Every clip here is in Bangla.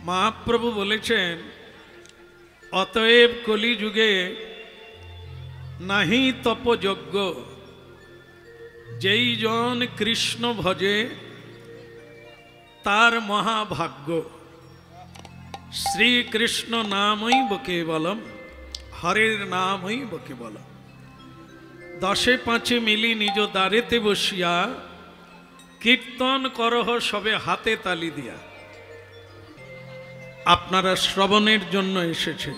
মহাপ্রভু বলেছেন, অতএব কলিযুগে নাহি তপযজ্ঞ, যেই জন কৃষ্ণ ভজে তার মহাভাগ্য। শ্রীকৃষ্ণ নামৈব কেবলম, হরের নামৈব কেবলম। দশে পাঁচে মিলি নিজ দ্বারেতে বসিয়া কীর্তন করহ সবে হাতে তালি দিয়া। আপনারা শ্রবণের জন্য এসেছেন,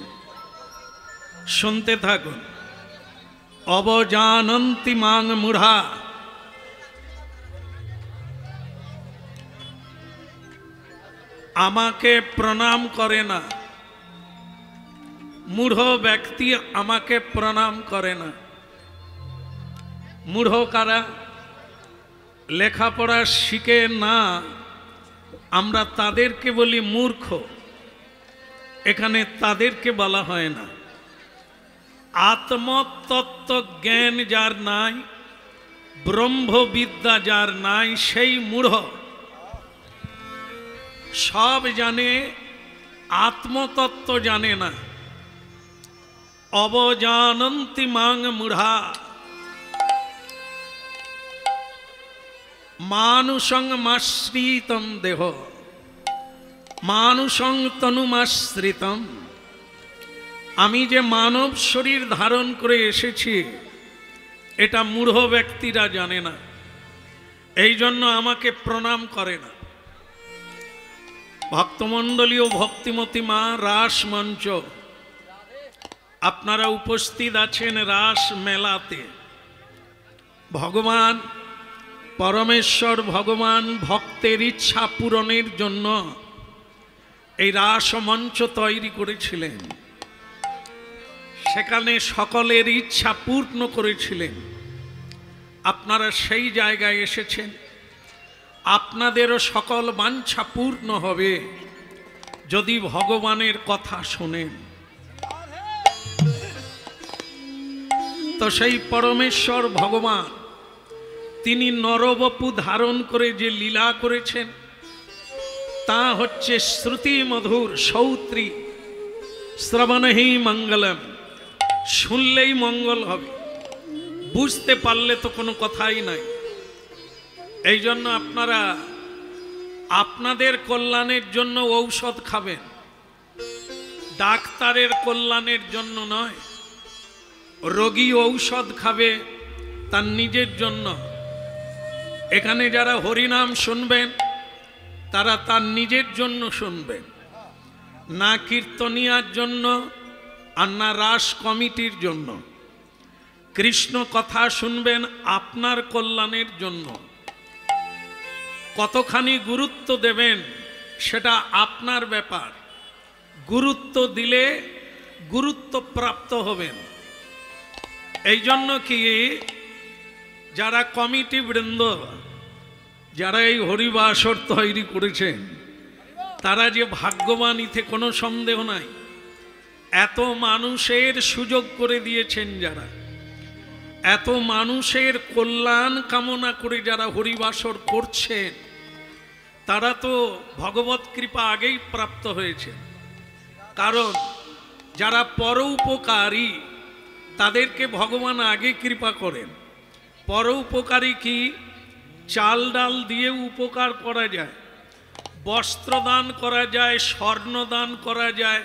শুনতে থাকুন। অবজানন্তি মাং মূঢ়া, আমাকে প্রণাম করে না। মূঢ় ব্যক্তি আমাকে প্রণাম করে না। মূঢ় কারা? লেখাপড়া শিখে না, আমরা তাদেরকে বলি মূর্খ। এখানে তাদেরকে বলা হয় না। আত্মতত্ত্ব জ্ঞান যার নাই, ব্রহ্মবিদ্যা যার নাই, সেই মূঢ়। সব জানে, আত্মতত্ত্ব জানে না। অবজানন্তি মাং মূঢ়া, মানুষং মাশ্রিতম দেহ, মানুষং তনুমাশ্রিতম। আমি যে মানব শরীর ধারণ করে এসেছি, এটা মূঢ় ব্যক্তিরা জানে না, এই জন্য আমাকে প্রণাম করে না। ভক্তমণ্ডলী ও ভক্তিমতী মা, রাস মঞ্চ আপনারা উপস্থিত আছেন রাস মেলাতে। ভগবান পরমেশ্বর ভগবান ভক্তের ইচ্ছা পূরণের জন্য এই রাস মঞ্চ তৈরি করেছিলেন। সেখানে সকলের ইচ্ছা পূর্ণ করেছিলেন। আপনারা সেই জায়গায় এসেছেন। আপনাদেরও সকল বাঞ্ছা পূর্ণ হবে যদি ভগবানের কথা শোনেন। তো সেই পরমেশ্বর ভগবান তিনি নরবপু ধারণ করে যে লীলা করেছেন, তা হচ্ছে শ্রুতি মধুর সৌত্রী, শ্রবণেহি মঙ্গলম। শুনলেই মঙ্গল হবে, বুঝতে পারলে তো কোনো কথাই নাই। এই জন্য আপনারা আপনাদের কল্যাণের জন্য ঔষধ খাবেন, ডাক্তারের কল্যাণের জন্য নয়। রোগী ঔষধ খাবে তার নিজের জন্য। এখানে যারা হরিনাম শুনবেন তারা তার নিজের জন্য শুনবেন, না কীর্তনিয়ার জন্য আর না রাস কমিটির জন্য। কৃষ্ণ কথা শুনবেন আপনার কল্যাণের জন্য। কতখানি গুরুত্ব দেবেন সেটা আপনার ব্যাপার। গুরুত্ব দিলে গুরুত্ব প্রাপ্ত হবেন। এই জন্য কি যারা কমিটি বৃন্দ, যারা এই হরিবাসর তৈরি করেছেন, তারা যে ভাগ্যবান ইতে কোনো সন্দেহ নাই। এত মানুষের সুযোগ করে দিয়েছেন যারা, এত মানুষের কল্যাণ কামনা করে যারা হরিবাসর করছেন, তারা তো ভগবত কৃপা আগেই প্রাপ্ত হয়েছে। কারণ যারা পরোপকারী তাদেরকে ভগবান আগে কৃপা করেন। পরোপকারী কি? চাল ডাল দিয়ে উপকার করা যায়, বস্ত্র দান করা যায়, স্বর্ণ দান করা যায়,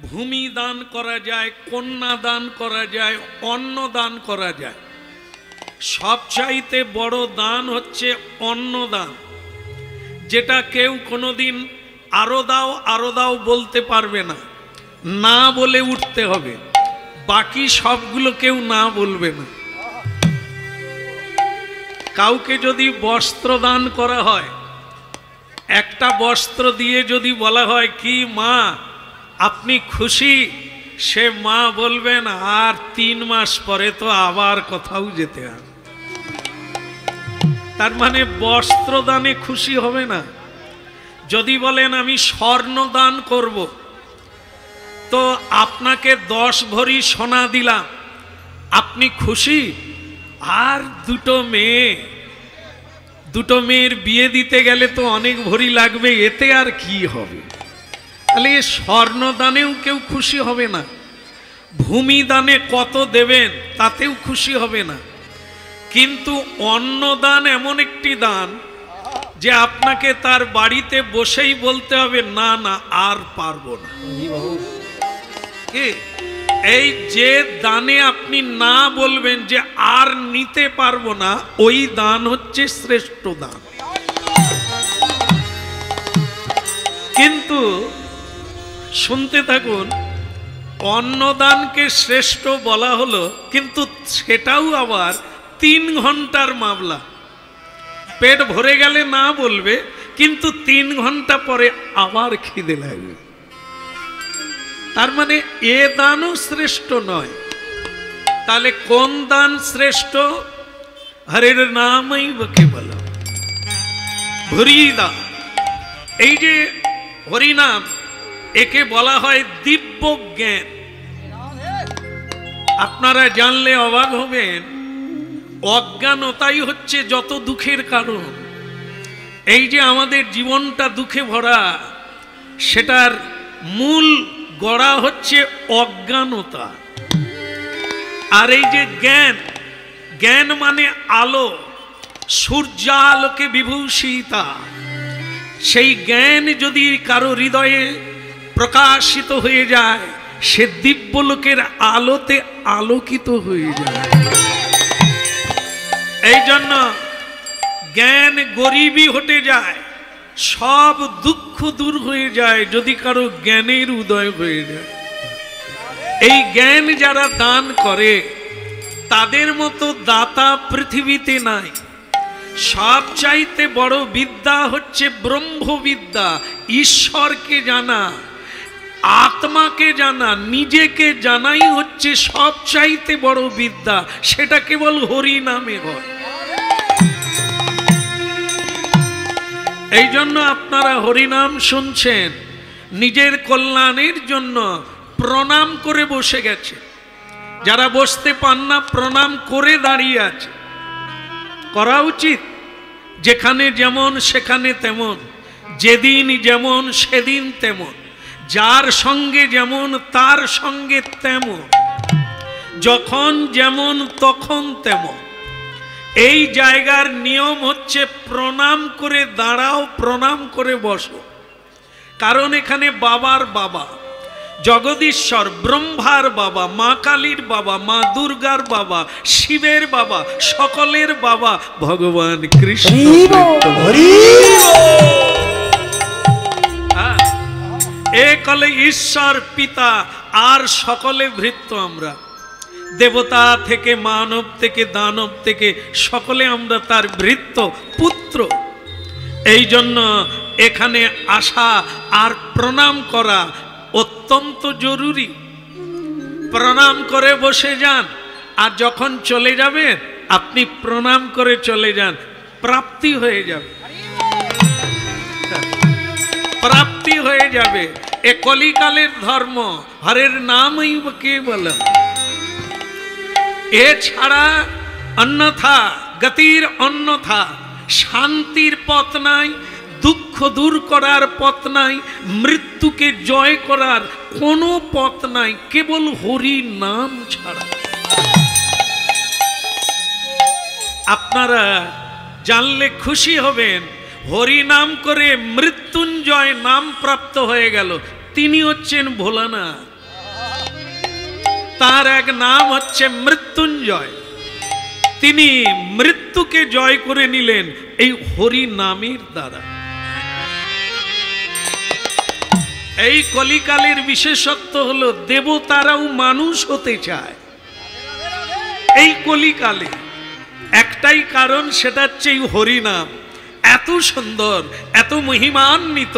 ভূমি দান করা যায়, কন্যা দান করা যায়, অন্ন দান করা যায়। সবচাইতে বড় দান হচ্ছে অন্নদান, যেটা কেউ কোনোদিন আরো দাও বলতে পারবে না, না বলে উঠতে হবে। বাকি সবগুলো কেউ না বলবে না। কাউকে যদি বস্ত্র দান করা হয়, একটা বস্ত্র দিয়ে যদি বলা হয় কি মা আপনি খুশি, সে মা বলবেন আর 3 মাস পরে তো আবার কোথাও যেতে হবে। তার মানে বস্ত্র দানে খুশি হবে না। যদি বলেন আমি স্বর্ণ দান করব, তো আপনাকে 10 ভরি সোনা দিলাম, আপনি খুশি? আর দুটো মেয়ের বিয়ে দিতে গেলে তো অনেক ভরি লাগবে, এতে আর কি হবে? তাহলে স্বর্ণ দানেও কেউ খুশি হবে না, ভূমি দানে কত দেবেন তাতেও খুশি হবে না, কিন্তু অন্নদান এমন একটি দান যে আপনাকে তার বাড়িতে বসেই বলতে হবে না না আর পারবো না। এই যে দানে আপনি না বলবেন যে আর নিতে পারবো না, ওই দান হচ্ছে শ্রেষ্ঠ দান। কিন্তু শুনতে থাকুন, অন্নদানকে শ্রেষ্ঠ বলা হলো, কিন্তু সেটাও আবার 3 ঘন্টার মামলা। পেট ভরে গেলে না বলবে, কিন্তু 3 ঘন্টা পরে আবার খিদে লাগবে। তার মানে এ দানও শ্রেষ্ঠ নয়। তাহলে কোন দান শ্রেষ্ঠ? হরের নামই বকে বলো হরি দান। এই যে হরিনাম, একে বলা হয় দিব্য জ্ঞান। আপনারা জানলে অবাক হবেন, অজ্ঞানতাই হচ্ছে যত দুঃখের কারণ। এই যে আমাদের জীবনটা দুঃখে ভরা, সেটার মূল গড়া হচ্ছে অজ্ঞানতা। আর এই যে জ্ঞান, জ্ঞান মানে আলো, সূর্যালোকে বিভূষিতা। সেই জ্ঞান যদি কারো হৃদয়ে প্রকাশিত হয়ে যায়, সে দিব্যলোকের আলোতে আলোকিত হয়ে যায়। এই জন্য জ্ঞান গরিবই হটে যায়, সব দুঃখ দূর হয়ে যায় যদি কারো জ্ঞানের উদয় হয়ে যায়। এই জ্ঞান যারা দান করে, তাদের মতো দাতা পৃথিবীতে নাই। সবচাইতে বড় বিদ্যা হচ্ছে ব্রহ্মবিদ্যা, ঈশ্বরকে জানা, আত্মাকে জানা, নিজেকে জানাই হচ্ছে সবচাইতে বড় বিদ্যা। সেটা কেবল হরি নামে হয়। এই জন্য আপনারা হরিনাম শুনছেন, নিজের কল্যাণের জন্য প্রণাম করে বসে গেছে। যারা বসতে পান না, প্রণাম করে দাঁড়িয়ে আছে। করা উচিত। যেখানে যেমন সেখানে তেমন, যেদিন যেমন সেদিন তেমন, যার সঙ্গে যেমন তার সঙ্গে তেমন, যখন যেমন তখন তেমন। এই জায়গার নিয়ম হচ্ছে প্রণাম করে দাঁড়াও, প্রণাম করে বসো। কারণ এখানে বাবার বাবা, জগদীশ্বর, ব্রহ্মার বাবা, মা কালীর বাবা, মা দুর্গার বাবা, শিবের বাবা, সকলের বাবা ভগবান কৃষ্ণ। একলে ঈশ্বর পিতা, আর সকলে ভৃত্য আমরা। দেবতা থেকে, মানব থেকে, দানব থেকে, সকলে আমরা তার ভৃত্য, পুত্র। এই জন্য এখানে আসা আর প্রণাম করা অত্যন্ত জরুরি। প্রণাম করে বসে যান, আর যখন চলে যাবেন আপনি প্রণাম করে চলে যান, প্রাপ্তি হয়ে যাবে, প্রাপ্তি হয়ে যাবে। এ কলিকালের ধর্ম, হরের নামই কে বলে। এছাড়া অন্যথা গতির অন্যথা শান্তির পথ নাই, দুঃখ দূর করার পথ নাই, মৃত্যুকে জয় করার কোনো পথ নাই, কেবল হরি নাম ছাড়া। আপনারা জানলে খুশি হবেন, হরি নাম করে মৃত্যুঞ্জয় নাম প্রাপ্ত হয়ে গেল। তিনি হচ্ছেন ভোলানাথ। তার এক নাম হচ্ছে মৃত্যুঞ্জয়। তিনি মৃত্যুকে জয় করে নিলেন এই হরি নামের দ্বারা। এই কলিকালের বিশেষত্ব হলো দেবতারাও মানুষ হতে চায়। এই কলিকালে একটাই কারণ, সেটা হচ্ছে এই হরিনাম। এত সুন্দর, এত মহিমান্বিত,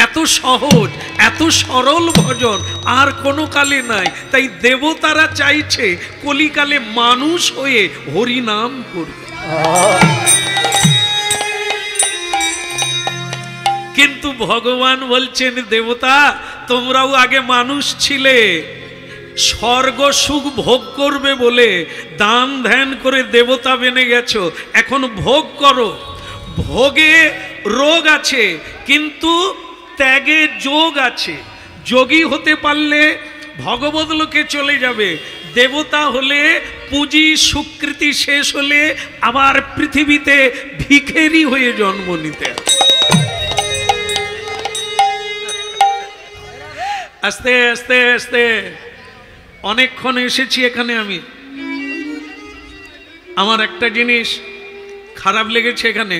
এত সহজ, এত সরল ভজন আর কোনো কালে নাই। তাই দেবতারা চাইছে কলিকালে মানুষ হয়ে হরিনাম করবে। কিন্তু ভগবান বলছেন, দেবতা তোমরাও আগে মানুষ ছিলে, স্বর্গ সুখ ভোগ করবে বলে দান ধ্যান করে দেবতা বেনে গেছো, এখন ভোগ করো। ভোগে রোগ আছে, কিন্তু ত্যাগে যোগ আছে। যোগী হতে পারলে ভগবত লোকে চলে যাবে, দেবতা হলে পুঁজি স্বীকৃতি শেষ হলে আবার পৃথিবীতে ভিখেরি হয়ে জন্ম নিতে। আস্তে আস্তে আস্তে অনেকক্ষণ এসেছি এখানে। আমি আমার একটা জিনিস খারাপ লেগেছে এখানে,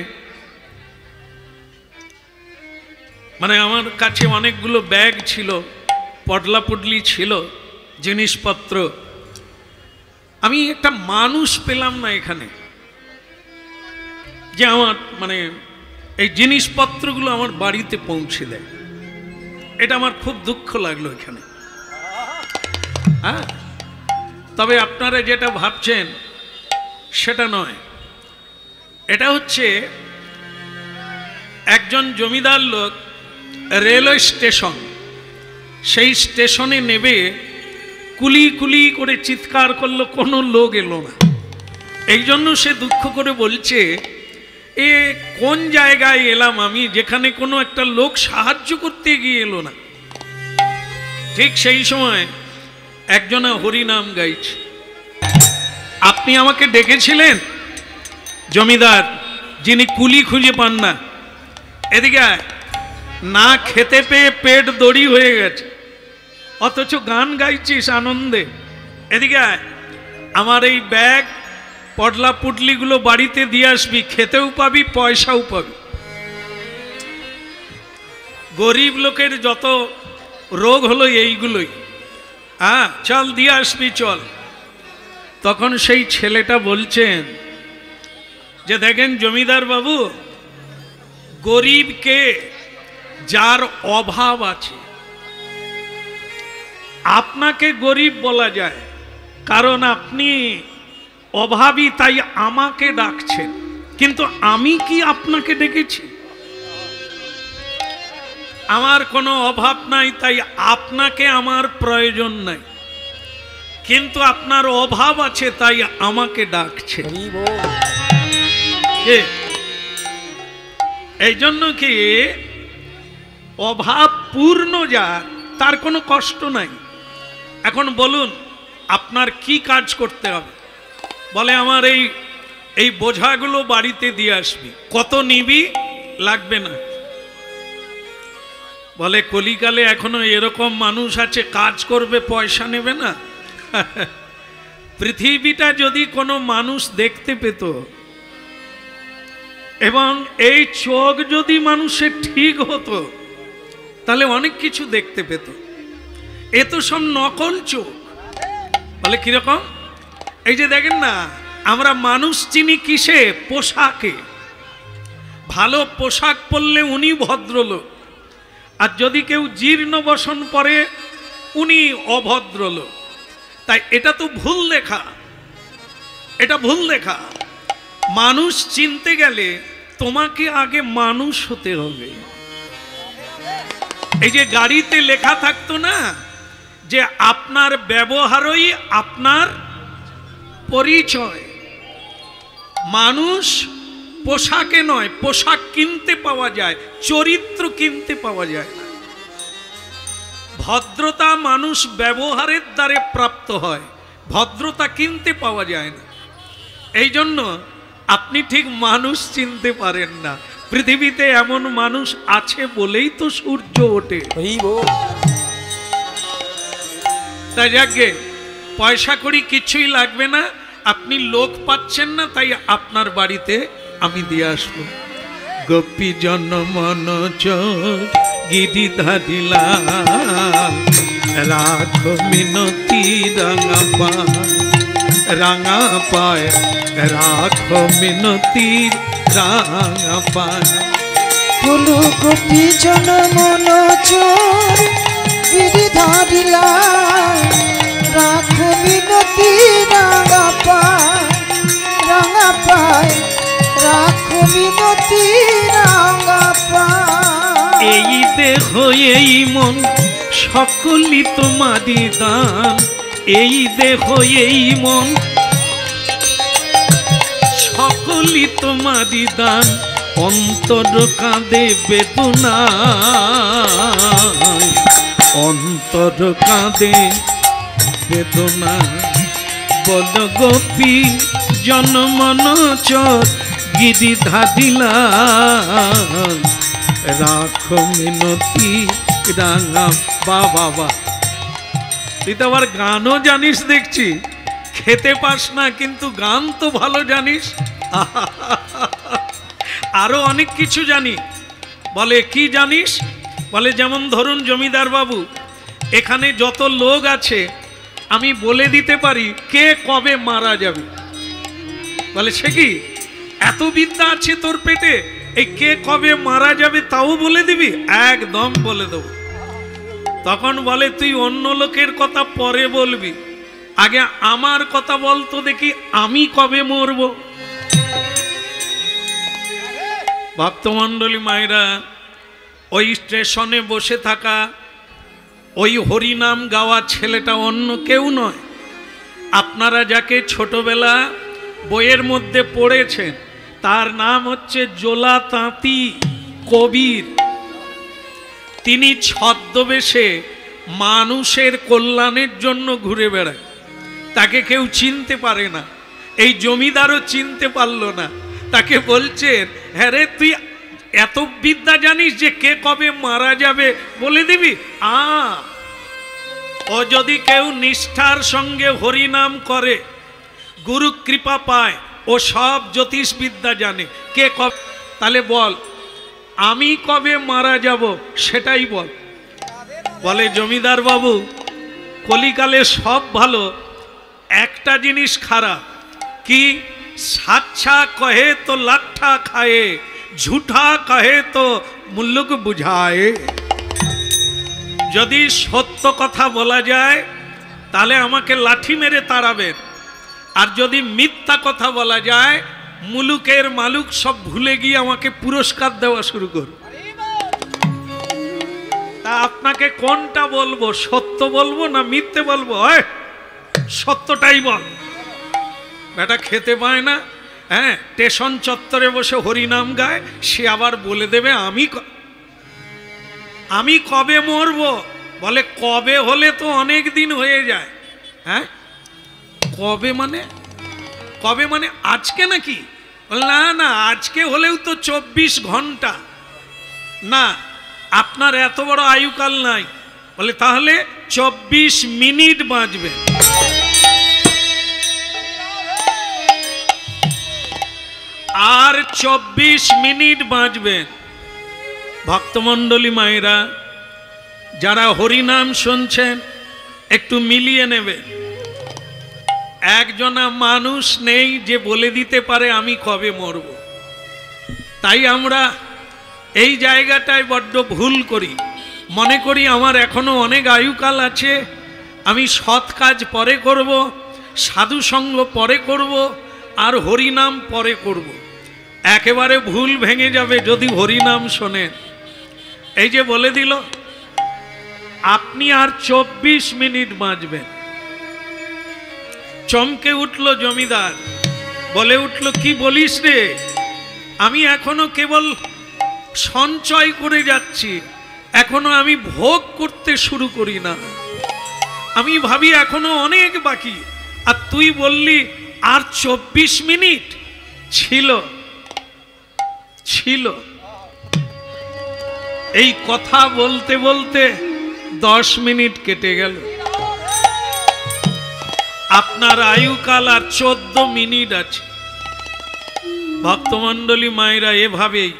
মানে আমার কাছে অনেকগুলো ব্যাগ ছিল, পডলা পুডলি ছিল, জিনিসপত্র। আমি একটা মানুষ পেলাম না এখানে যে আমার মানে এই জিনিসপত্রগুলো আমার বাড়িতে পৌঁছে দেয়। এটা আমার খুব দুঃখ লাগলো এখানে। হ্যাঁ, তবে আপনারা যেটা ভাবছেন সেটা নয়। এটা হচ্ছে একজন জমিদার লোক রেলওয়ে স্টেশন, সেই স্টেশনে নেবে কুলি কুলি করে চিৎকার করলো, কোনো লোক এলো না। এই জন্য সে দুঃখ করে বলছে, এ কোন জায়গায় এলাম আমি যেখানে কোনো একটা লোক সাহায্য করতে গিয়ে এলো না। ঠিক সেই সময় একজনা হরিনাম গাইছে। আপনি আমাকে ডেকেছিলেন জমিদার, যিনি কুলি খুঁজে পান না, এদিকে না খেতে পেয়ে পেট দড়ি হয়ে গেছে, অথচ গান গাইছিস আনন্দে। এদিকে আমার এই ব্যাগ পডলা পুডলিগুলো বাড়িতে দিয়ে আসবি, খেতেও পাবি পয়সাও পাবি। গরিব লোকের যত রোগ হলো এইগুলোই। হ্যাঁ, চল দিয়ে আসবি চল। তখন সেই ছেলেটা বলছেন যে দেখেন জমিদার বাবু, গরিবকে যার অভাব আছে, আপনাকে গরিব বলা যায় কারণ আপনি অভাবী, তাই আমাকে ডাকছেন, কিন্তু আমি কি আপনাকে ডেকেছি? আমার কোনো অভাব নাই, তাই আপনাকে আমার প্রয়োজন নাই, কিন্তু আপনার অভাব আছে তাই আমাকে ডাকছে। এই জন্য কি অভাব পূর্ণ যার, তার কোনো কষ্ট নাই। এখন বলুন আপনার কি কাজ করতে হবে? বলে আমার এই বোঝাগুলো বাড়িতে দিয়ে আসবি। কত নিবি? লাগবে না। বলে কলিকালে এখনো এরকম মানুষ আছে কাজ করবে পয়সা নেবে না। পৃথিবীটা যদি কোনো মানুষ দেখতে পেত এবং এই চোখ যদি মানুষের ঠিক হতো তাহলে অনেক কিছু দেখতে পেত। এ তো সব নকল চোখ। বলে কিরকম? এই যে দেখেন না, আমরা মানুষ চিনি কিসে? পোশাকে। ভালো পোশাক পরলে উনি ভদ্রলোক, আর যদি কেউ জীর্ণ বসন পরে উনি অভদ্রলোক। তাই এটা তো ভুল দেখা, এটা ভুল দেখা। মানুষ চিনতে গেলে তোমাকে আগে মানুষ হতে হবে। এই যে গাড়িতে লেখা থাকতো না যে আপনার ব্যবহারই আপনার পরিচয়। মানুষ পোশাকে নয়, পোশাক কিনতে পাওয়া যায়, চরিত্র কিনতে পাওয়া যায় না। ভদ্রতা মানুষ ব্যবহারের দ্বারে প্রাপ্ত হয়, ভদ্রতা কিনতে পাওয়া যায় না। এই জন্য আপনি ঠিক মানুষ চিনতে পারেন না। পৃথিবীতে এমন মানুষ আছে বলেই তো সূর্য ওঠে। তাই যাকে পয়সা করি কিছুই লাগবে না, আপনি লোক পাচ্ছেন না, তাই আপনার বাড়িতে আমি দিয়ে আসবো। গোপী জন মন গিরিধারিলা রাখো মিনতি রাঙা পায় রাখো মিনতি রাঙা পায়। বলো গোপী জন মন গিরিধারিলা রাখো মিনতি রাঙা পায় রাখো মিনতি রাঙা পায়। এই দেহ এই মন সকলই তোমারই দান, এই দেহ এই মন সকলই তোমারই দান, অন্তর কাঁদে বেদনায়। অন্তর কাঁদে বেদনা বল গোপী জনমন চর গিরি ধাদিলা রাখো মিনতি রাঙা বাবা। তুই তো আবার গানও জানিস দেখছি, খেতে পাস না কিন্তু গান তো ভালো জানিস। আরো অনেক কিছু জানি। বলে কি জানিস? বলে যেমন ধরুন জমিদার বাবু, এখানে যত লোক আছে আমি বলে দিতে পারি কে কবে মারা যাবে। বলে সে কি, এত বিদ্যা আছে তোর পেটে, এই কে কবে মারা যাবে তাও বলে দিবি? একদম বলে দেব। তখন বলে তুই অন্য লোকের কথা পরে বলবি, আগে আমার কথা বলতো দেখি আমি কবে মরব। ভক্তমণ্ডলী মায়েরা, ওই স্টেশনে বসে থাকা ওই হরিনাম গাওয়া ছেলেটা অন্য কেউ নয়। আপনারা যাকে ছোটবেলা বইয়ের মধ্যে পড়েছেন তার নাম হচ্ছে জোলা তাঁতি কবির। তিনি ছদ্মবেশে মানুষের কল্যাণের জন্য ঘুরে বেড়ায়, তাকে কেউ চিনতে পারে না। এই জমিদারও চিনতে পারল না। তাকে বলছেন, হ্যাঁ রে তুই এত বিদ্যা জানিস যে কে কবে মারা যাবে বলে দিবি? ও যদি কেউ নিষ্ঠার সঙ্গে হরিনাম করে, গুরু কৃপা পায়, ও সব জ্যোতিষ বিদ্যা জানে। কে কবে, তাহলে বল আমি কবে মারা যাব সেটাই বল। বলে জমিদার বাবু, কলিকালে সব ভালো, একটা জিনিস খারাপ। কি? সাচ্ছা কহে তো লাঠা খায়ে, ঝুঠা কহে তো মুল্লুক বুঝায়। যদি সত্য কথা বলা যায় তাহলে আমাকে লাঠি মেরে তাড়াবেন, আর যদি মিথ্যা কথা বলা যায় মুলুকের মালুক সব ভুলে গিয়ে আমাকে পুরস্কার দেওয়া শুরু করবে। তা আপনাকে কোনটা বলবো, সত্য বলবো না মিথ্যে বলবো? সত্যটাই বল। বেটা খেতে পায় না, হ্যাঁ, স্টেশন চত্বরে বসে হরিনাম গায়, সে আবার বলে দেবে আমি কবে মরবো। বলে কবে হলে তো অনেক দিন হয়ে যায়। হ্যাঁ, কবে মানে? কবে মানে আজকে নাকি? না না, আজকে হলেও তো 24 ঘন্টা। না, আপনার এত বড় আয়ুকাল নাই। বলে তাহলে 24 মিনিট বাঁচবে। আর 24 মিনিট বাঁচবেন। ভক্তমণ্ডলী মায়েরা, যারা হরিনাম শুনছেন একটু মিলিয়ে নেবে। একজনা মানুষ নেই যে বলে দিতে পারে আমি কবে মরব। তাই আমরা এই জায়গাটায় বড্ড ভুল করি। মনে করি আমার এখনো অনেক আয়ুকাল আছে, আমি সৎ কাজ পরে করব, সাধু সঙ্গ পরে করব, আর হরিনাম পরে করব। একেবারে ভুল ভেঙে যাবে যদি হরিনাম শোনেন। এই যে বলে দিল আপনি আর 24 মিনিট বাঁচবেন। চমকে উঠল জমিদার, বলে উঠল কি বলিস রে, আমি এখনো কেবল সঞ্চয় করে যাচ্ছি, এখনো আমি ভোগ করতে শুরু করি না। আমি ভাবি এখনো অনেক বাকি, আর তুই বললি আর 24 মিনিট। ছিল ছিল এই কথা বলতে বলতে 10 মিনিট কেটে গেল। আপনার আয়ুকাল আর 14 মিনিট আছে। ভক্তমণ্ডলী মায়েরা, এভাবেই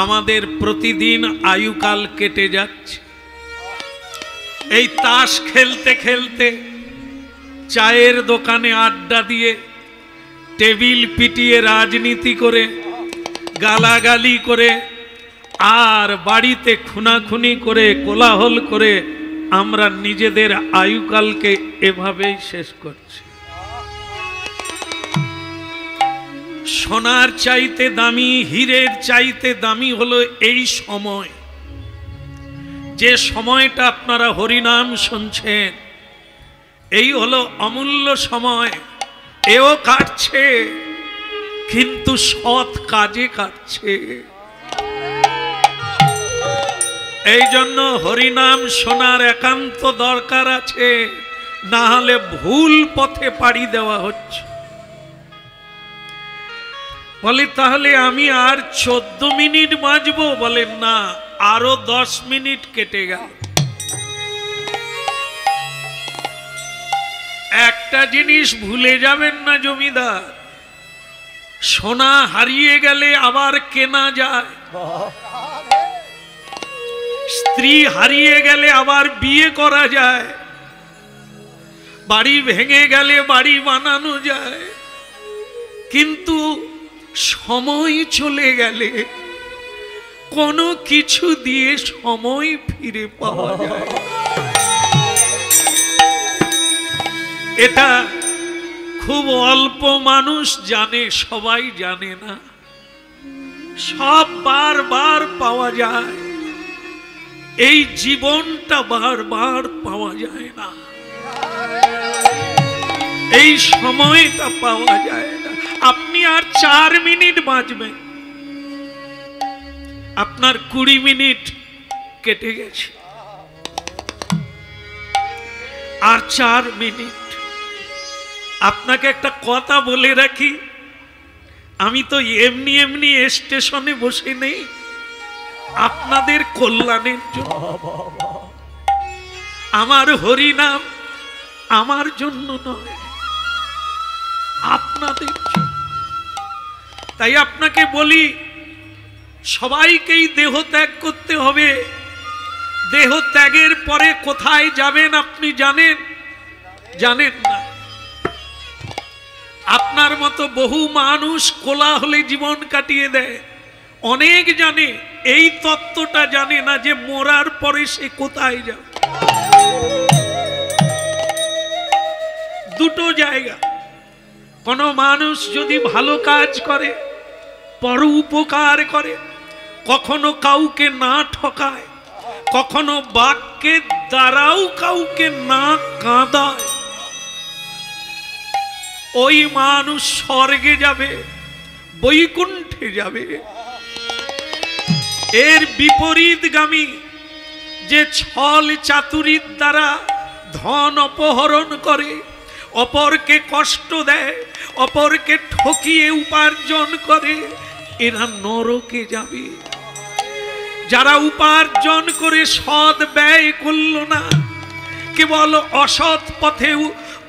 আমাদের প্রতিদিন আয়ুকাল কেটে যাচ্ছে। এই তাস খেলতে খেলতে, চায়ের দোকানে আড্ডা দিয়ে, টেবিল পিটিয়ে রাজনীতি করে, গালাগালি করে, আর বাড়িতে খুনাখুনি করে, কোলাহল করে আমরা নিজেদের আয়ুকালকে এভাবেই শেষ করছি। সোনার চাইতে দামি, হীরের চাইতে দামি হলো এই সময়। যে সময়টা আপনারা হরিনাম শুনছেন, এই হলো অমূল্য সময়। এও কাটছে, কিন্তু সৎ কাজে কাটছে। এই জন্য হরিনাম শোনার একান্ত দরকার আছে, না হলে ভুল পথে পাড়ি দেওয়া হচ্ছে। বলে তাহলে আমি আর 14 মিনিট বাঁচবো? বলেন না, আরো 10 মিনিট কেটে গেল। একটা জিনিস ভুলে যাবেন না জমিদার, সোনা হারিয়ে গেলে আবার কেনা যায়, স্ত্রী হারিয়ে গেলে আবার বিয়ে করা যায়, বাড়ি ভেঙে গেলে বাড়ি বানানো যায়, কিন্তু সময় চলে গেলে কোনো কিছু দিয়ে সময় ফিরে পাওয়া যায়। এটা খুব অল্প মানুষ জানে, সবাই জানে না। সব বারবার পাওয়া যায়, এই জীবনটা বারবার পাওয়া যায় না, এই সময়টা পাওয়া যায় না। আপনি আর 4 মিনিট বাঁচবেন, আপনার 20 মিনিট কেটে গেছে, আর 4 মিনিট। আপনাকে একটা কথা বলে রাখি, আমি তো এমনি এমনি স্টেশনে বসে নেই, আপনাদের কল্যাণের জন্য। আমার হরিনাম আমার জন্য নয়, আপনাদের জন্য। তাই আপনাকে বলি, সবাইকেই দেহ ত্যাগ করতে হবে। দেহ ত্যাগের পরে কোথায় যাবেন আপনি জানেন? জানেন না। আপনার মতো বহু মানুষ কোলাহলে জীবন কাটিয়ে দেয়, অনেক জানে, এই তত্ত্বটা জানে না যে মরার পরে সে কোথায় যাবে। দুটো জায়গা, কোন মানুষ যদি ভালো কাজ করে, পর উপকার করে, কখনো কাউকে না ঠকায়, কখনো বাক্যের দ্বারাও কাউকে না কাঁদায়, ওই মানুষ স্বর্গে যাবে, বৈকুণ্ঠে যাবে। এর বিপরীতগামী যে ছল চাতুরীর দ্বারা ধন অপহরণ করে, অপরকে কষ্ট দেয়, অপরকে ঠকিয়ে উপার্জন করে, এরা নরকে যাবে। যারা উপার্জন করে সৎ ব্যয় করল না, কেবল অসৎ পথে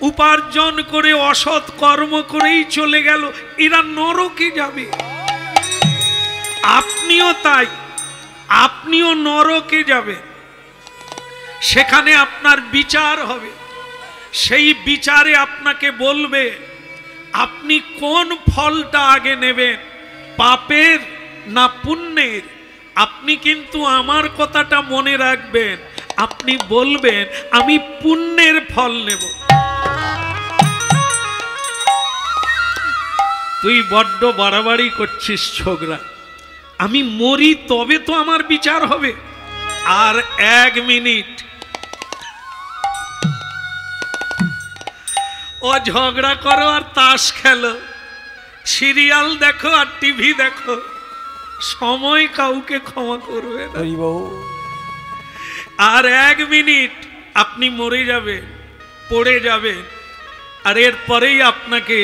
উপার্জন করে অসৎ কর্ম করেই চলে গেল, এরা নরকে যাবে। আপনিও তাই, আপনিও নরকে যাবে। সেখানে আপনার বিচার হবে, সেই বিচারে আপনাকে বলবে আপনি কোন ফলটা আগে নেবেন, পাপের না পুণ্যের। আপনি কিন্তু আমার কথাটা মনে রাখবেন, আপনি বলবেন আমি পুণ্যের ফল নেব। তুই বড্ড বাড়াবাড়ি করছিস ছোকরা, আমি মরি তবে তো আমার বিচার হবে। আর 1 মিনিট। ও ঝগড়া করো আর তাস খেলো, সিরিয়াল দেখো আর টিভি দেখো, সময় কাউকে ক্ষমা করবে না। আর 1 মিনিট আপনি মরে যাবেন, পড়ে যাবেন, আর এরপরেই আপনাকে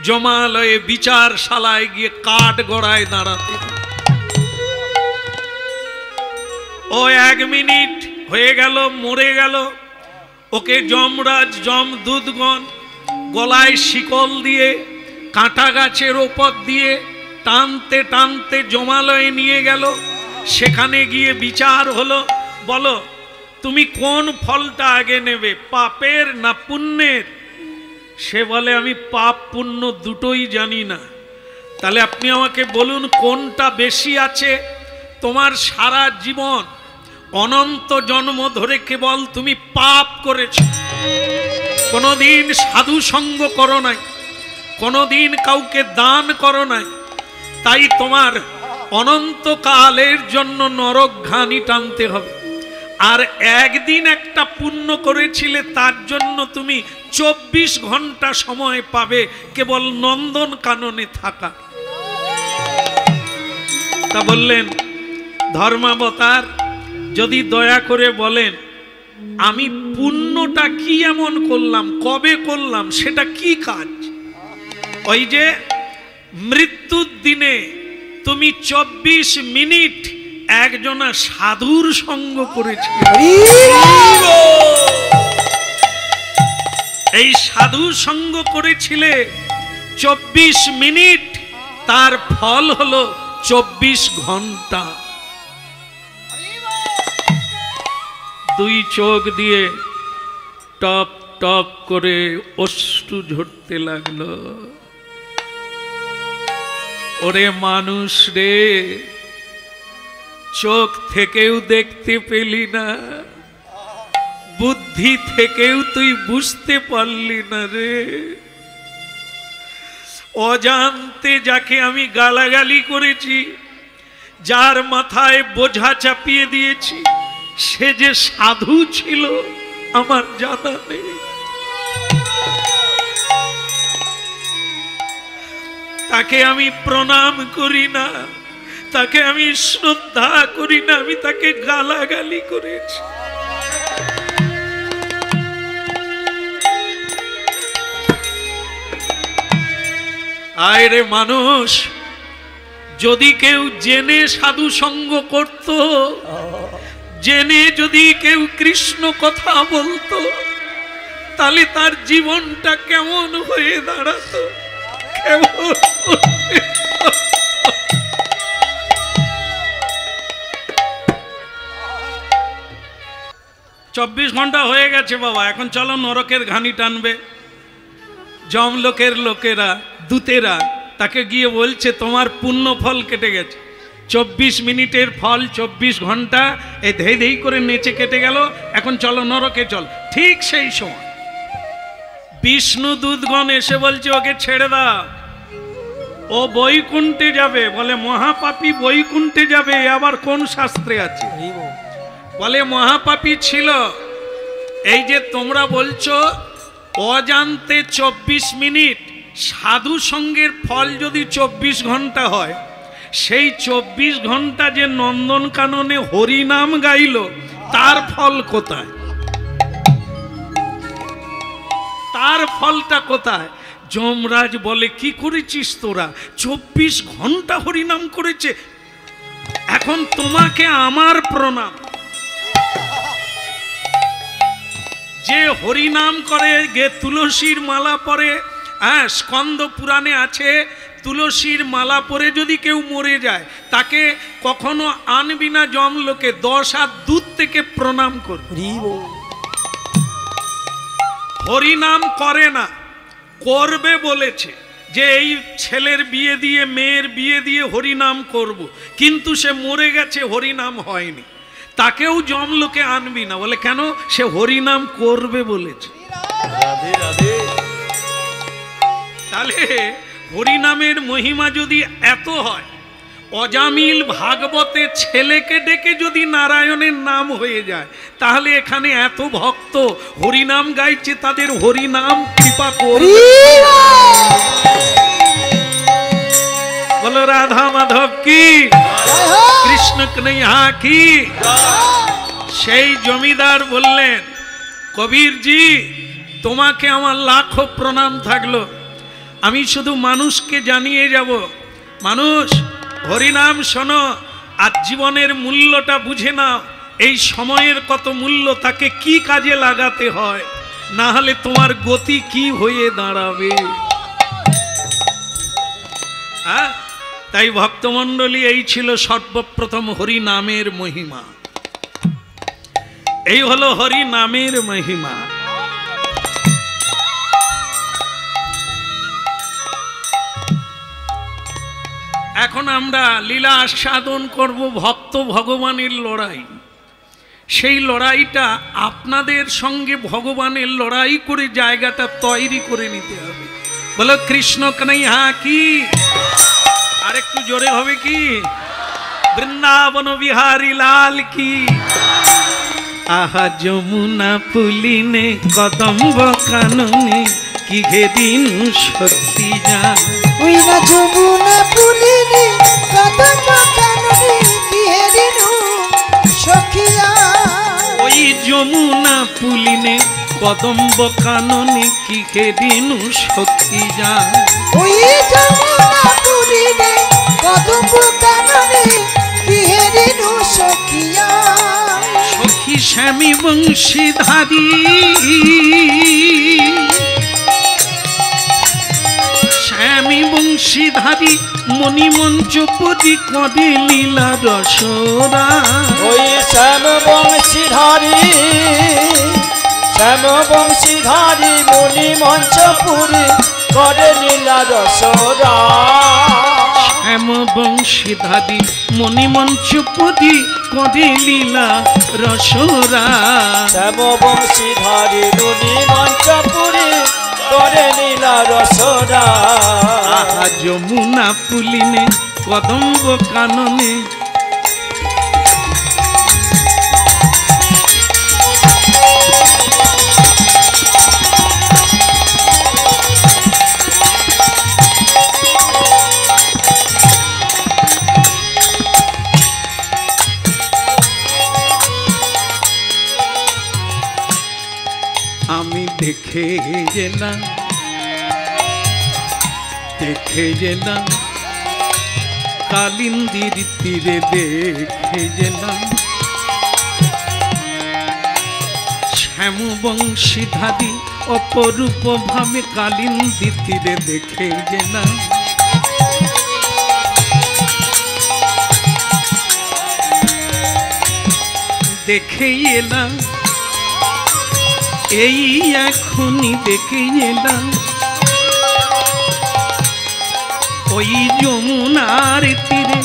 জমালয়ে বিচারশালায় গিয়ে কাঠ গড়ায় দাঁড়াতে। ও 1 মিনিট হয়ে গেল, মরে গেল, ওকে যমরাজ যমদূতগণ গলায় শিকল দিয়ে কাঁটা গাছের ওপর দিয়ে টানতে টানতে জমালয়ে নিয়ে গেল। সেখানে গিয়ে বিচার হলো, বলো তুমি কোন ফলটা আগে নেবে, পাপের না পুণ্যের? সে বলে আমি পাপ পুণ্য দুটোই জানি না। তাহলে আপনি আমাকে বলুন কোনটা বেশি আছে? তোমার সারা জীবন অনন্ত জন্ম ধরে কেবল তুমি পাপ করেছ, কোনোদিন সাধু সঙ্গ করো নাই, কোনোদিন কাউকে দান করো নাই, তাই তোমার অনন্তকালের জন্য নরক ঘানি টানতে হবে। আর একদিন একটা পুণ্য করেছিলে, তার জন্য তুমি 24 ঘন্টা সময় পাবে কেবল নন্দন কাননে থাকা। তা বললেন ধর্মাবতার যদি দয়া করে বলেন আমি পুণ্যটা কি এমন করলাম, কবে করলাম, সেটা কি কাজ? ওই যে মৃত্যুর দিনে তুমি 24 মিনিট একজনা সাধুর সঙ্গ করেছিলে, এই সাধু সঙ্গ করেছিলে 24 মিনিট, তার ফল হলো 24 ঘন্টা। দুই চোখ দিয়ে টপ টপ করে অশ্রু ঝরতে লাগলো। ওরে মানুষ রে, চোখ থেকেও দেখতে পেলি না, বুদ্ধি থেকেও তুই বুঝতে পারলি না রে। অজান্তে যাকে আমি গালাগালি করেছি, যার মাথায় বোঝা চাপিয়ে দিয়েছি, সে যে সাধু ছিল আমার জানা নেই। তাকে আমি প্রণাম করি না, তাকে আমি শ্রদ্ধা করি না, আমি তাকে গালাগালি করেছি। আয় রে মানুষ, যদি কেউ জেনে সাধু সঙ্গ করত, জেনে যদি কেউ কৃষ্ণ কথা বলতো, তাহলে তার জীবনটা কেমন হয়ে দাঁড়াতো, কেমন। 24 ঘন্টা হয়ে গেছে বাবা, এখন চলো নরকের ঘানি টানবে। যমলোকের লোকেরা, দূতেরা তাকে গিয়ে বলছে তোমার পুণ্য ফল কেটে গেছে, 24 মিনিটের ফল 24 ঘন্টা এই ধেই ধেই করে নেচে কেটে গেল, এখন চলো নরকে চল। ঠিক সেই সময় বিষ্ণু দূতগণ এসে বলছে ওকে ছেড়ে দাও, ও বৈকুণ্ঠে যাবে। বলে মহাপাপী বৈকুণ্ঠে যাবে, আবার কোন শাস্ত্রে আছে? বলে মহাপাপী ছিল। এই যে তোমরা বলছো অজান্তে 24 মিনিট, সাধু সঙ্গের ফল যদি 24 ঘন্টা হয়, সেই 24 ঘন্টা যে নন্দনকাননে হরিনাম গাইল, তার ফল কোথায়? তার ফলটা কোথায়? যমরাজ বলে কি করেছিস তোরা? 24 ঘন্টা হরিনাম করেছে। এখন তোমাকে আমার প্রণাম। যে হরিনাম করে, গে তুলসীর মালা পরে, হ্যাঁ স্কন্দ পুরাণে আছে, তুলসীর মালা পরে যদি কেউ মরে যায়, তাকে কখনো আনবি না যমলোকে, 10 হাত দূর থেকে প্রণাম করবি। হরিনাম করে না, করবে বলেছে যে এই ছেলের বিয়ে দিয়ে মেয়ের বিয়ে দিয়ে হরিনাম করব, কিন্তু সে মরে গেছে, হরিনাম হয়নি, তাকেও যমলোকে আনবি না। বলে কেন? সে হরিনাম করবে বলেছে। রাধে রাধে। তাহলে হরিনামের মহিমা যদি এত হয়, অজামিল ভাগবতে ছেলেকে ডেকে যদি নারায়ণের নাম হয়ে যায়, তাহলে এখানে এত ভক্ত হরিনাম গাইছে, তাদের হরিনাম কৃপা করবে। বলো রাধা মাধব কি, কৃষ্ণ কন্হैया কি। সেই জমিদার বললেন কবিরজি, তোমাকে আমার লাখো প্রণাম থাকলো, আমি শুধু মানুষকে জানিয়ে যাব, মানুষ হরিনাম শোনো, আর জীবনের মূল্যটা বুঝে নাও, এই সময়ের কত মূল্য, তাকে কি কাজে লাগাতে হয়, না হলে তোমার গতি কি হয়ে দাঁড়াবে। তাই ভক্তমণ্ডলী, এই ছিল সর্বপ্রথম হরি নামের মহিমা। এই হলো হরি নামের মহিমা। এখন আমরা লীলা আস্বাদন করব ভক্ত ভগবানের লড়াই। সেই লড়াইটা আপনাদের সঙ্গে ভগবানের লড়াই করে জায়গাটা তৈরি করে নিতে হবে। বলো কৃষ্ণ কন্হैया কি। আর একটু জোরে হবে কি? বৃন্দাবন বিহারী লাল কি। আহা যমুনা পুলিনে কদম্ব কাননে কি হে দিন সত্যি জান। ওই না যমুনা পুলিনে কদম্ব কাননে কি হে দিন সখিয়া যমুনা পুলিনে কদম্ব কাননে কি হেরিনু সখী যায়। ওই যমুনা পুরিনে কদম্ব কাননে কি হেরিনু সখিয়া। সখী শ্যামী বংশীধারী শ্যামী বংশীধারী মণিমঞ্চপতি কদে লীলা রসরা। ওই শ্যাম বংশীধারী মুনি মঞ্চপুরী করে লীলা রসরা। শ্যাম বংশীধারী মণিমঞ্চপতি কদে লীলা রসরা। শ্যাম বংশীধারী মুনি মঞ্চপুরী করে লীলা রসরা। আহা যমুনা পুলিনে কদম্ব কাননে আমি দেখে গেলাম কালিন্দির তীরে দেখে গেলাম শ্যাম বংশীধারী অপরূপ ভাবে কালিন্দির তীরে দেখে গেলাম। দেখে এলাম এই এখনই দেখে এলাম ওই যমুনার তীরে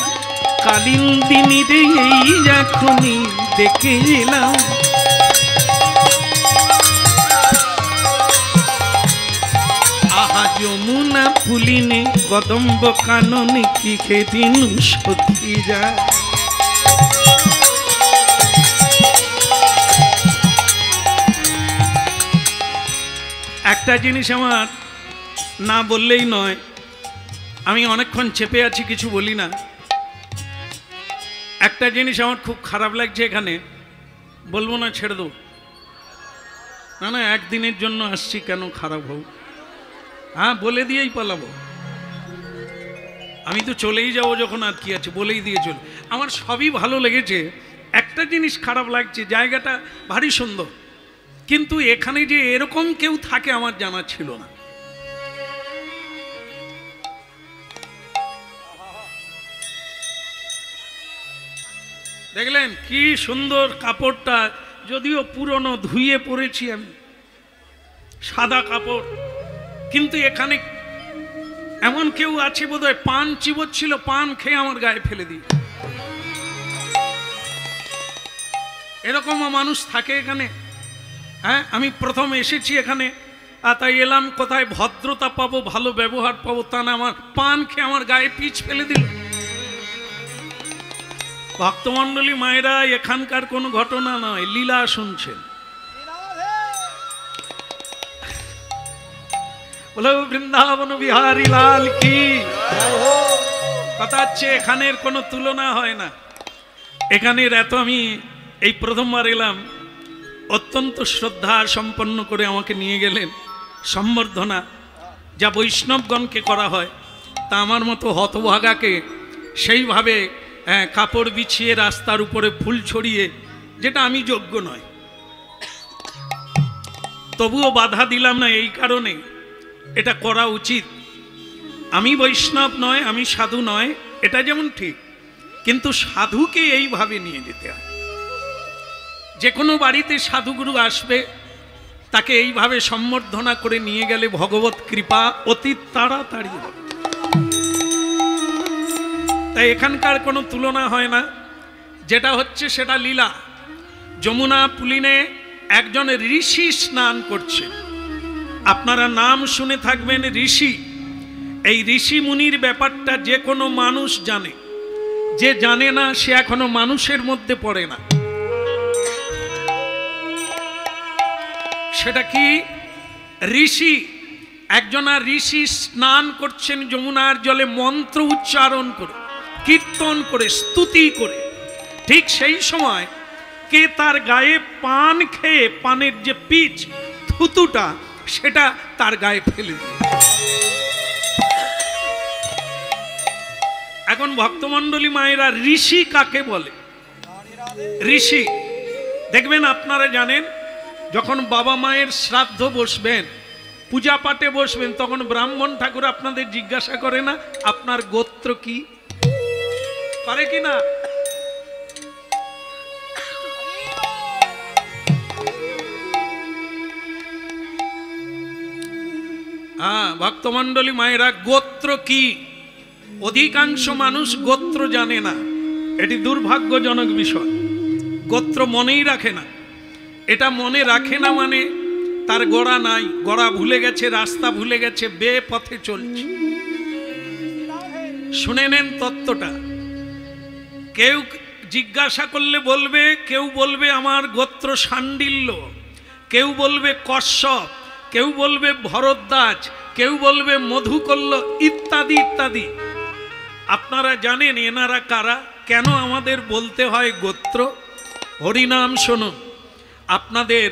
কালিন্দিনী রে এই এখনই দেখে এলাম। আহা যমুনা পুলিনে কদম্ব কাননে কি হেরিনু সখী যায়। একটা জিনিস আমার না বললেই নয়, আমি অনেকক্ষণ চেপে আছি কিছু বলি না। একটা জিনিস আমার খুব খারাপ লাগছে, এখানে বলবো না ছেড়ে দেবো, না একদিনের জন্য আসছি, কেন খারাপ হোক, হ্যাঁ বলে দিয়েই পালাবো। আমি তো চলেই যাবো যখন, আর কি আছে, বলেই দিয়ে চলে। আমার সবই ভালো লেগেছে, একটা জিনিস খারাপ লাগছে, জায়গাটা ভারী সুন্দর, কিন্তু এখানে যে এরকম কেউ থাকে আমার জানা ছিল না। দেখলেন কি সুন্দর কাপড়টা, যদিও পুরনো, ধুয়ে পরেছি আমি, সাদা কাপড়, কিন্তু এখানে এমন কেউ আছে বোধহয় পান চিবোচ্ছিল, পান খেয়ে আমার গায়ে ফেলে দিই। এরকমও মানুষ থাকে এখানে। হ্যাঁ, আমি প্রথম এসেছি এখানে, তাই এলাম, কোথায় ভদ্রতা পাবো, ভালো ব্যবহার পাবো, তা না, আমার পান খেয়ে আমার গায়ে পিচ ফেলে দিল। ভক্তমণ্ডলী মায়েরা, এখানকার কোনো ঘটনা নয়, লীলা শুনছেন। বলো বৃন্দাবন বিহারী লাল কি। কথা হচ্ছে এখানের কোনো তুলনা হয় না। এখানের এত, আমি এই প্রথমবার এলাম, অত্যন্ত শ্রদ্ধা সম্পন্ন করে আমাকে নিয়ে গেলেন, সম্বর্ধনা যা বৈষ্ণবগণকে করা হয়, তা আমার মতো হতভাগাকে সেইভাবে কাপড় বিছিয়ে রাস্তার উপরে ফুল ছড়িয়ে, যেটা আমি যোগ্য নয়, তবুও বাধা দিলাম না, এই কারণে এটা করা উচিত। আমি বৈষ্ণব নয়, আমি সাধু নয়, এটা যেমন ঠিক, কিন্তু সাধুকে এইভাবে নিয়ে যেতে হয়। যে কোনো বাড়িতে সাধুগুরু আসবে, তাকে এইভাবে সম্বর্ধনা করে নিয়ে গেলে ভগবত কৃপা অতি তাড়াতাড়ি হবে। তাই এখানকার কোনো তুলনা হয় না, যেটা হচ্ছে সেটা লীলা। যমুনা পুলিনে একজন ঋষি স্নান করছে, আপনারা নাম শুনে থাকবেন ঋষি। এই ঋষি মুনির ব্যাপারটা যে কোনো মানুষ জানে, যে জানে না সে এখনো মানুষের মধ্যে পড়ে না। সেটা কি? ঋষি, একজন ঋষি স্নান করছেন যমুনার জলে, মন্ত্র উচ্চারণ করে, কীর্তন করে, স্তুতি করে। ঠিক সেই সময় কে তার গায়ে পান খেয়ে পানের যে পিচ থুতুটা সেটা তার গায়ে ফেলে দিল। এখন ভক্তমণ্ডলী মায়েরা ঋষি কাকে বলে? ঋষি দেখবেন, আপনারা জানেন যখন বাবা মায়ের শ্রাদ্ধ বসবেন, পূজা পাঠে বসবেন, তখন ব্রাহ্মণ ঠাকুর আপনাদের জিজ্ঞাসা করে না আপনার গোত্র কি? করে কি না? হ্যাঁ, ভক্তমণ্ডলী মায়েরা গোত্র কি? অধিকাংশ মানুষ গোত্র জানে না। এটি দুর্ভাগ্যজনক বিষয়। গোত্র মনেই রাখে না। এটা মনে রাখে না মানে তার গড়া নাই, গড়া ভুলে গেছে, রাস্তা ভুলে গেছে, বে পথে চলছে। শুনে নেন তত্ত্বটা। কেউ জিজ্ঞাসা করলে বলবে, কেউ বলবে আমার গোত্র শাণ্ডিল্য, কেউ বলবে কশ্যপ, কেউ বলবে ভরদ্বাজ, কেউ বলবে মধুকল্য, ইত্যাদি ইত্যাদি। আপনারা জানেন এনারা কারা? কেন আমাদের বলতে হয় গোত্র? হরিনাম শুনুন, আপনাদের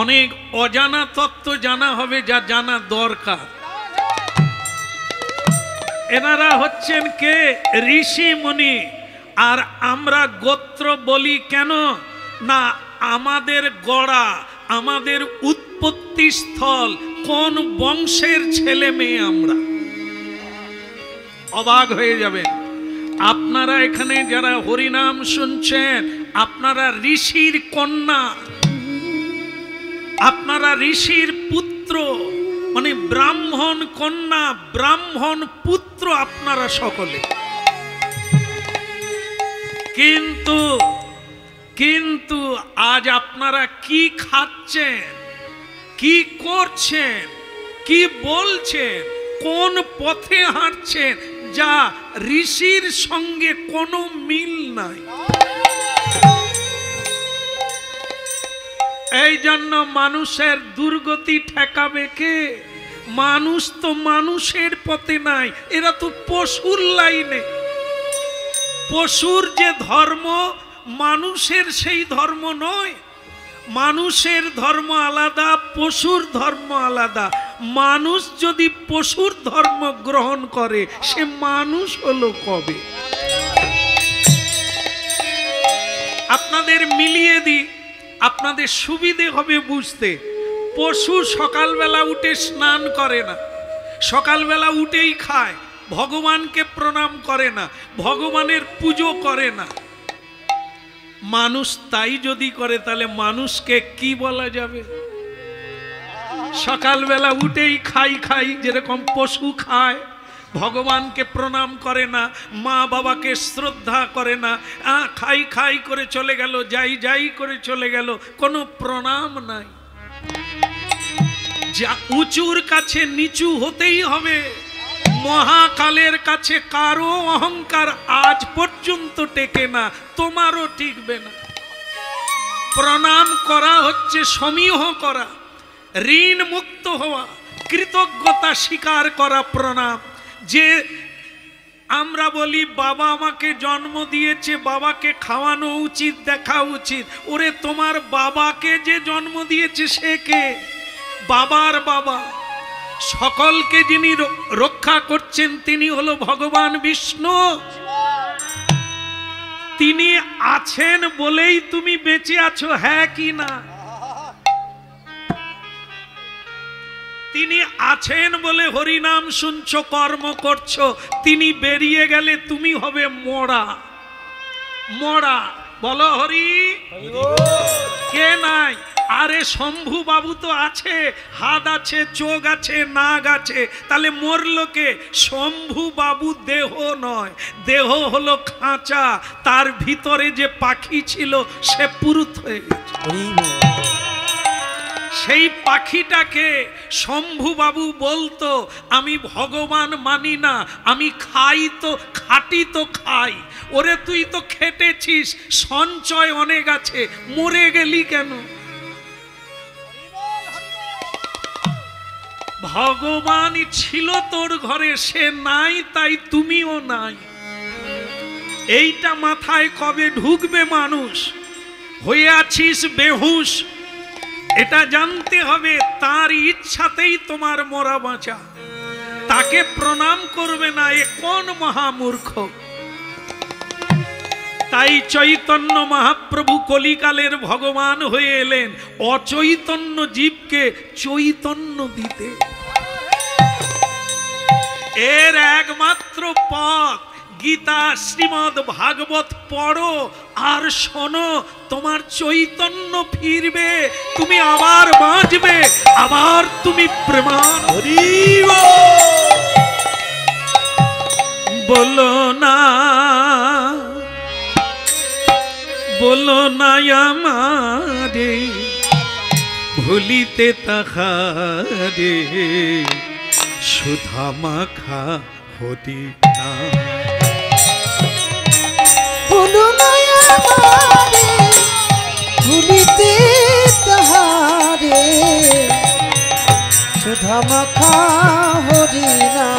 অনেক অজানা তত্ত্ব জানা হবে যা জানা দরকার। এনারা হচ্ছেন কে? ঋষি মুনি। আর আমরা গোত্র বলি কেন না? আমাদের গড়া, আমাদের উৎপত্তি স্থল, কোন বংশের ছেলে মেয়ে আমরা। অবাক হয়ে যাবেন আপনারা এখানে যারা হরিনাম শুনছেন, আপনারা ঋষির কন্যা, আপনারা ঋষির পুত্র, মানে ব্রাহ্মণ কন্যা, ব্রাহ্মণ পুত্র আপনারা সকলে। কিন্তু কিন্তু আজ আপনারা কি খাচ্ছেন, কি করছেন, কি বলছেন, কোন পথে হাঁটছেন, যা ঋষির সঙ্গে কোনো মিল নাই। এই জন্য মানুষের দুর্গতি ঠেকাবে কে? মানুষ তো মানুষের পথে নাই, এরা তো পশুর লাইনে। পশুর যে ধর্ম, মানুষের সেই ধর্ম নয়। মানুষের ধর্ম আলাদা, পশুর ধর্ম আলাদা। মানুষ যদি পশুর ধর্ম গ্রহণ করে, সে মানুষ হলো কবে? আপনাদের মিলিয়ে দিই, আপনাদের সুবিধে হবে বুঝতে। পশু সকালবেলা উঠে স্নান করে না, সকালবেলা উঠেই খায়, ভগবানকে প্রণাম করে না, ভগবানের পুজো করে না। মানুষ তাই যদি করে, তাহলে মানুষকে কি বলা যাবে? সকালবেলা উঠেই খাই খাই, যেরকম পশু খায়, ভগবানকে প্রণাম করে না, মা বাবাকে শ্রদ্ধা করে না, খাই খাই করে চলে গেল, যাই যাই করে চলে গেল, কোনো প্রণাম নাই। যা উঁচুর কাছে নিচু হতেই হবে। মহাকালের কাছে কারো অহংকার আজ পর্যন্ত টেকে না, তোমারও টিকবে না। প্রণাম করা হচ্ছে সমীহ করা, ঋণ মুক্ত হওয়া, কৃতজ্ঞতা স্বীকার করা প্রণাম। যে আমরা বলি বাবা আমাকে জন্ম দিয়েছে, বাবাকে খাওয়ানো উচিত, দেখা উচিত। ওরে তোমার বাবাকে যে জন্ম দিয়েছে সে কে? বাবার বাবা। সকলকে যিনি রক্ষা করছেন তিনি হলো ভগবান বিষ্ণু। তিনি আছেন বলেই তুমি বেঁচে আছো, হ্যাঁ কি না? তিনি আছেন বলে হরিনাম শুনছো, কর্ম করছো। তিনি বেরিয়ে গেলে তুমি হবে মরা। মরা বলো হরি। কে নাই? আরে শম্ভু বাবু তো আছে, হাত আছে, চোখ আছে, নাক আছে, তাহলে মরলো কে? শম্ভু বাবু দেহ নয়, দেহ হলো খাঁচা, তার ভিতরে যে পাখি ছিল সে পুরুত হয়ে গেছে। সেই পাখিটাকে শম্ভু বাবু বলতো আমি ভগবান মানি না, আমি খাই তো খাটি তো খাই। ওরে তুই তো খেটেছিস, সঞ্চয় অনেক আছে, মরে গেলি কেন? ভগবান ছিল তোর ঘরে, সে নাই তাই তুমিও নাই। এইটা মাথায় কবে ঢুকবে মানুষ? হয়ে আছিস বেহুশ, এটা জানতে হবে তার ইচ্ছাতেই তোমার মরা বাঁচা। তাকে প্রণাম করবে না, এ কোন মহামূর্খ। তাই চৈতন্য মহাপ্রভু কলিকালের ভগবান হয়ে এলেন অচৈতন্য জীবকে চৈতন্য দিতে। এর একমাত্র পথ গীতা শ্রীমদ্ ভাগবত পড়ো আর শোনো, তোমার চৈতন্য ফিরবে, তুমি আবার বাঁচবে, আবার তুমি প্রেমান। বলো না, বলো না আমারে ভুলিতে তাহারে, সুধা মাখা হরি না। বলো না আমারে ভুলিতে তাহারে, সুধা মাখা হরি না।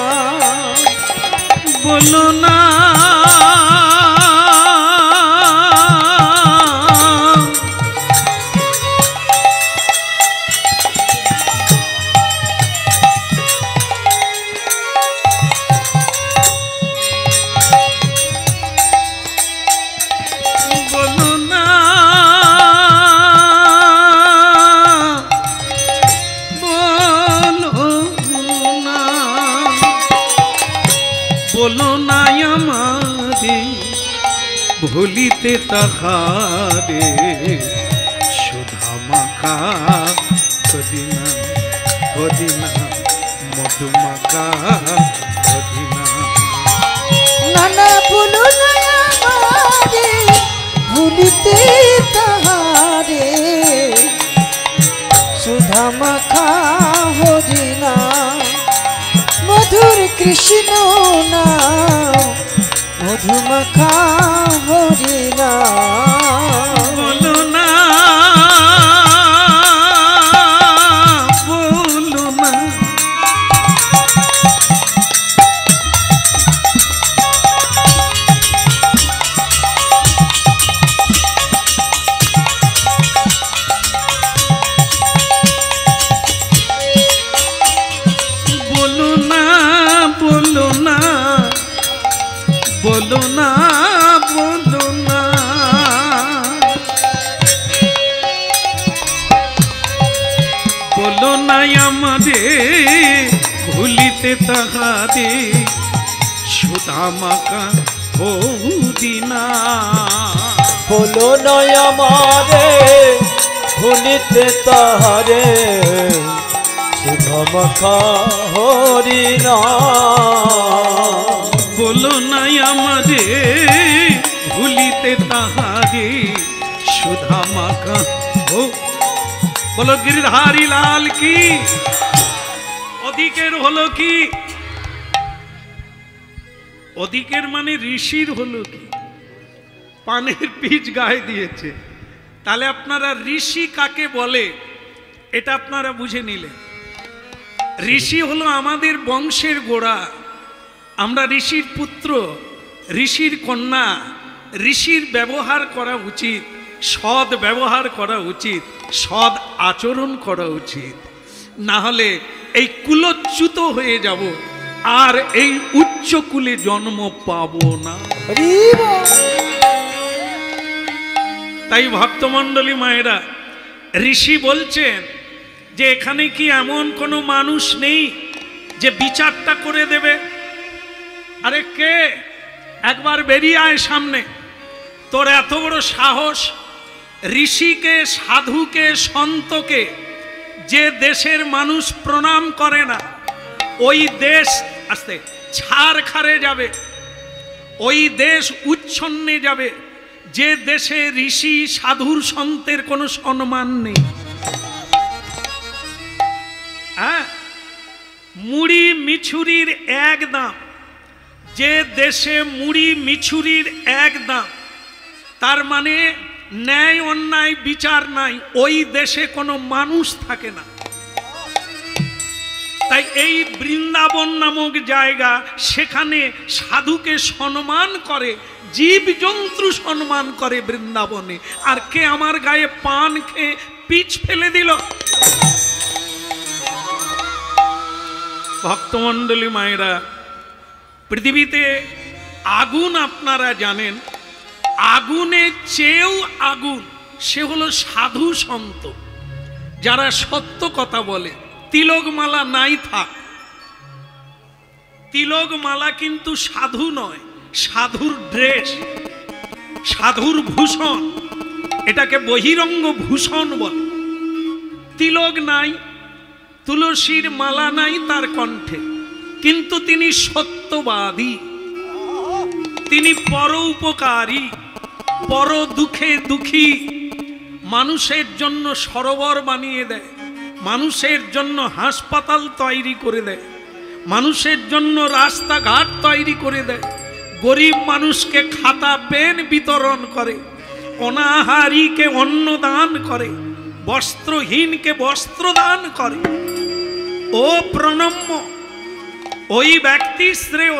বলো না, ভুলিতে তাহারে, সুধা মাখা হদিনা হদিনা, মধু মাখা হদিনা। নানা বলো না আমারে ভুলিতে তাহারে, সুধা মাখা হরি না। মধুর কৃষ্ণ নাম মধু মাখা হরি না। বলো না, বলো না, বলো না, বলো না, বলো না, বলো না, বলো না আমারে ভুলিতে তাহারে, সুধা মাখা হরি না। বলো নয় আমারে ভুলিতে তাহারে, সুধা মাখা হরি না। বলো না আমারে ভুলিতে তাহারে, সুধা মাখা হো। বলো গিরিধারী লাল কি। অধিকের হলো কি? অধিকের মানে ঋষির হলো কি? পানের পিচ গায়ে দিয়েছে। তাহলে আপনারা ঋষি কাকে বলে এটা আপনারা বুঝে নিলেন। ঋষি হলো আমাদের বংশের গোড়া, আমরা ঋষির পুত্র, ঋষির কন্যা। ঋষির ব্যবহার করা উচিত, সৎ ব্যবহার করা উচিত, সৎ আচরণ করা উচিত, না হলে এই কুলচ্যুত হয়ে যাব আর এই উচ্চ কুলে জন্ম পাবো না। তাই ভক্তমণ্ডলী মায়েরা, ঋষি বলছেন যে এখানে কি এমন কোনো মানুষ নেই যে বিচারটা করে দেবে? আরে কে? একবার বেরিয়ে আয় সামনে। তোর এত বড় সাহস, ঋষিকে, সাধুকে, সন্তকে যে দেশের মানুষ প্রণাম করে না, ওই দেশ আস্তে ছাড়খারে যাবে, ওই দেশ উচ্ছন্নে যাবে যে দেশে ঋষি সাধুর সন্তের কোনো সম্মান নেই। হ্যাঁ, মুড়ি মিছুরির এক দাম। যে দেশে মুড়ি মিছুরির এক দাম, তার মানে ন্যায় অন্যায় বিচার নাই, ওই দেশে কোনো মানুষ থাকে না। তাই এই বৃন্দাবন নামক জায়গা, সেখানে সাধুকে সম্মান করে জীব জন্তু সম্মান করে বৃন্দাবনে, আর কে আমার গায়ে পান খেয়ে পিচ ফেলে দিল? ভক্তমণ্ডলী মায়েরা, পৃথিবীতে আগুন আপনারা জানেন, আগুনের চেয়েও আগুন সে হলো সাধু সন্ত, যারা সত্য কথা বলে। তিলকমালা নাই থাক, তিলকমালা কিন্তু সাধু নয়, সাধুর ড্রেস, সাধুর ভূষণ, এটাকে বহিরঙ্গ ভূষণ বলে। তিলক নাই, তুলসীর মালা নাই তার কণ্ঠে, কিন্তু তিনি সত্যবাদী, তিনি পর উপকারী, পর দুঃখে দুঃখী, মানুষের জন্য সরোবর বানিয়ে দেয়, মানুষের জন্য হাসপাতাল তৈরি করে দেয়, মানুষের জন্য রাস্তাঘাট তৈরি করে দেয়, গরিব মানুষকে খাতা পেন বিতরণ করে, অনাহারীকে অন্ন দান করে, বস্ত্রহীনকে বস্ত্র দান করে। ও প্রণম্য, ওই ব্যক্তি শ্রেয়,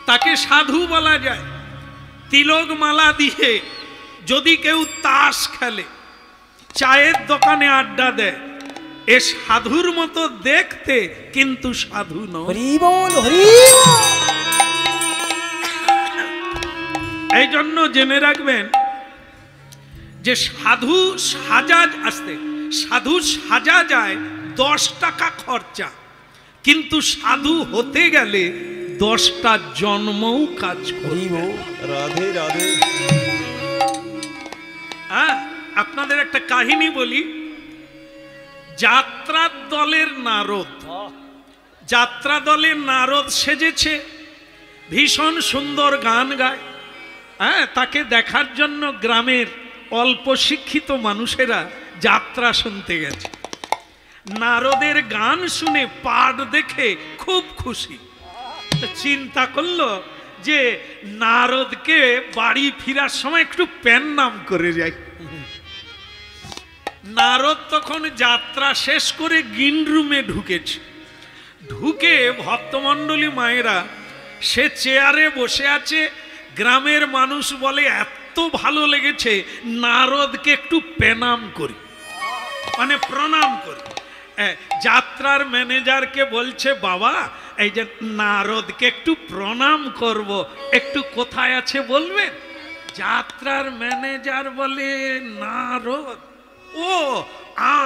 তাকে সাধু বলা যায়। তিলক মালা দিয়ে যদি কেউ তাস খেলে, চায়ের দোকানে আড্ডা দেয়, এ সাধুর মতো দেখতে, কিন্তু সাধু নয়। হরি বল, হরি বল। এই জন্য জেনে রাখবেন যে সাধু সাজা যায় 10 টাকা খরচা, কিন্তু সাধু হতে গেলে 10টা জন্মও কাজ করবে। রাধে রাধে। হ্যাঁ, আপনাদের একটা কাহিনী বলি। যাত্রার দলের নারদ, যাত্রা দলের নারদ সেজেছে, ভীষণ সুন্দর গান গায়। হ্যাঁ, তাকে দেখার জন্য গ্রামের অল্প শিক্ষিত মানুষেরা যাত্রা শুনতে গেছে। নারদের গান শুনে, পাঠ দেখে খুব খুশি। চিন্তা করলো যে নারদকে বাড়ি ফেরার সময় একটু নাম করে যাই। নারদ তখন যাত্রা শেষ করে গিন রুমে ঢুকেছে। ঢুকে ভক্তমণ্ডলী মায়েরা, সে চেয়ারে বসে আছে। গ্রামের মানুষ বলে এত ভালো লেগেছে, নারদকে একটু প্রণাম করি, মানে প্রণাম করি। যাত্রার ম্যানেজারকে বলছে, বাবা এই যে নারদকে একটু প্রণাম করব, একটু কোথায় আছে বলবেন? যাত্রার ম্যানেজার বলে, নারদ? ও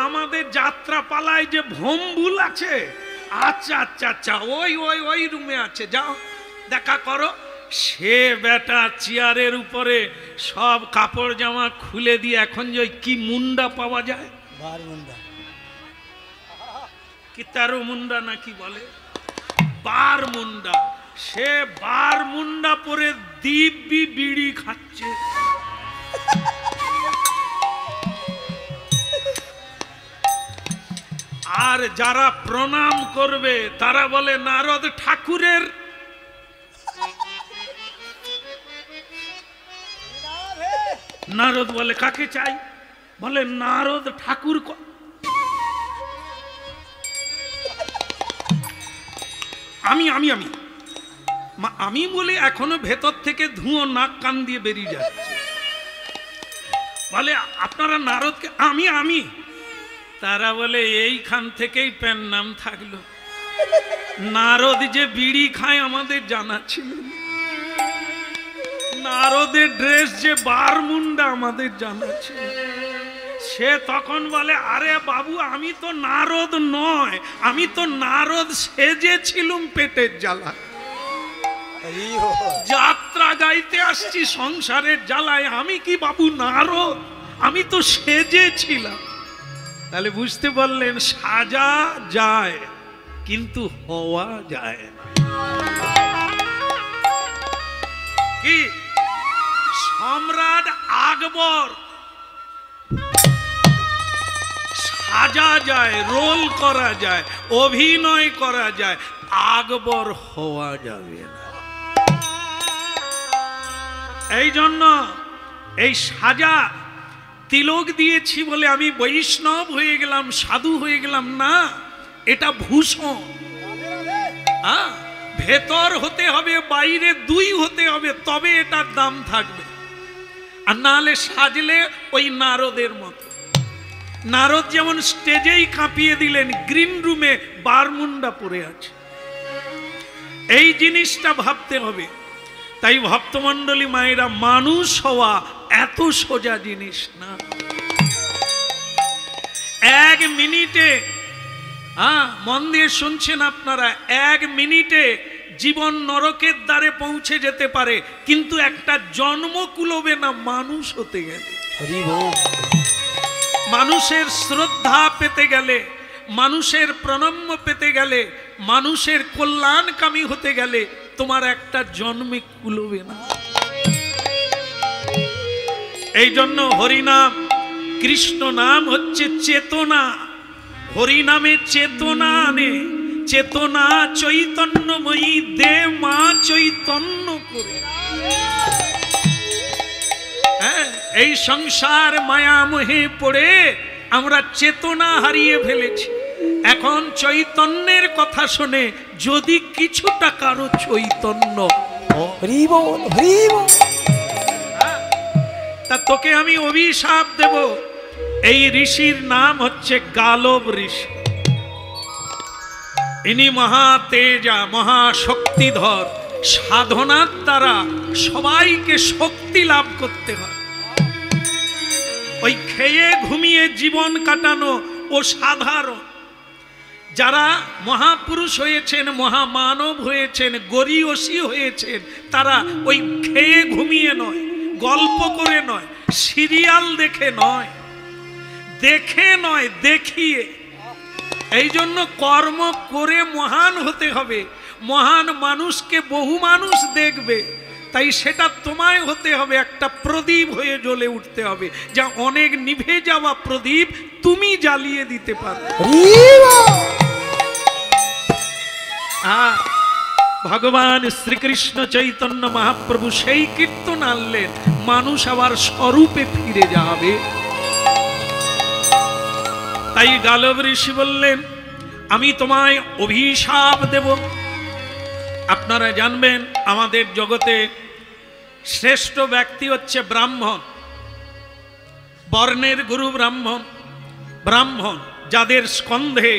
আমাদের যাত্রা পালায় যে ভম্বুল আছে, আচ্ছা আচ্ছা আচ্ছা, ওই ওই ওই রুমে আছে, যাও দেখা করো। সে বেটা চেয়ারের উপরে সব কাপড় জামা খুলে দিয়ে, এখন যে কি মুন্ডা পাওয়া যায়, বার মুন্ডা, কি 13 মুন্ডা নাকি বলে, বার মুন্ডা, সে বার মুন্ডা পরে দিব্যি বিড়ি খাচ্ছে। আর যারা প্রণাম করবে তারা বলে, নারদ ঠাকুরের। নারদ বলে, কাকে চাই? বলে, নারদ ঠাকুর। আমি আমি আমি আমি বলে এখনো ভেতর থেকে ধুঁয়ো নাক কান দিয়ে বেরিয়ে যাচ্ছে। বলে, আপনারা নারদকে? আমি আমি তারা বলে, এইখান থেকেই প্যান নাম থাকলো। নারদ যে বিড়ি খায় আমাদের জানা ছিল, নারদের ড্রেস যে বার মুন্ডা আমাদের জানা ছিল। সে তখন বলে, আরে বাবু, আমি তো নারদ নয়, আমি তো নারদ সেজেছিলুম পেটের জ্বালা, যাত্রা গাইতে আসছি সংসারের জ্বালায়, আমি কি বাবু নারদ? আমি তো সেজেছিলাম। তাহলে বুঝতে পারলেন, সাজা যায় কিন্তু হওয়া যায় না। কি সম্রাট আকবর সাজা যায়, রোল করা যায়, অভিনয় করা যায়, আকবর হওয়া যাবে না। এই জন্য এই সাজা, তিলক দিয়েছি বলে আমি বৈষ্ণব হয়ে গেলাম, সাধু হয়ে গেলাম না, এটা ভূষণ। ভেতর হতে হবে, বাইরে দুই হতে হবে, তবে এটার দাম থাকবে। আর নাহলে সাজলে ওই নারদের মতো। নারদ যেমন স্টেজেই কাঁপিয়ে দিলেন, গ্রিন রুমে বারমুন্ডা পড়ে আছে। এই জিনিসটা ভাবতে হবে। তাই ভক্তমণ্ডলী মায়েরা, মানুষ হওয়া এত সোজা জিনিস না। এক মিনিটে, মন দিয়ে শুনছেন আপনারা, এক মিনিটে জীবন নরকের দ্বারে পৌঁছে যেতে পারে, কিন্তু একটা জন্ম কুলোবে না মানুষ হতে গেলে। মানুষের শ্রদ্ধা পেতে গেলে, মানুষের প্রণম্য পেতে গেলে, মানুষের কল্যাণকামী হতে গেলে তোমার একটা জন্মে কুলোবে না। এই জন্য হরিনাম, কৃষ্ণ নাম হচ্ছে চেতনা। হরিনামে চেতনা আনে। চেতনা চৈতন্যময়ী, দে মা চৈতন্য করে। এই সংসার মায়ামোহে পড়ে আমরা চেতনা হারিয়ে ফেলেছি। এখন চৈতন্যের কথা শুনে যদি কিছুটা কারো চৈতন্য, তা তোকে আমি অভিশাপ দেব। এই ঋষির নাম হচ্ছে গালব ঋষি। ইনি মহাতেজা, মহাশক্তিধর। সাধনার দ্বারা সবাইকে শক্তি লাভ করতে হয়। ওই খেয়ে ঘুমিয়ে জীবন কাটানো ও সাধারণ। যারা মহাপুরুষ হয়েছেন, মহামানব হয়েছেন, গরিয়সী হয়েছেন, তারা ওই খেয়ে ঘুমিয়ে নয়, গল্প করে নয়, সিরিয়াল দেখে নয়, দেখে নয়, দেখিয়ে। এই জন্য কর্ম করে মহান হতে হবে। মহান মানুষকে বহু মানুষ দেখবে, তাই সেটা তোমায় হতে হবে। একটা প্রদীপ হয়ে জ্বলে উঠতে হবে, যা অনেক নিভে যাওয়া প্রদীপ তুমি জ্বালিয়ে দিতে পারবে। ভগবান শ্রীকৃষ্ণ চৈতন্য মহাপ্রভু সেই কীর্তন আনলেন, মানুষ আবার স্বরূপে ফিরে যাবে। তাই গালব ঋষি বললেন, আমি তোমায় অভিশাপ দেব। আপনারা জানবেন, আমাদের জগতে শ্রেষ্ঠ ব্যক্তি হচ্ছে ব্রাহ্মণ। বর্ণের গুরু ব্রাহ্মণ। ব্রাহ্মণ যাদের স্কন্ধে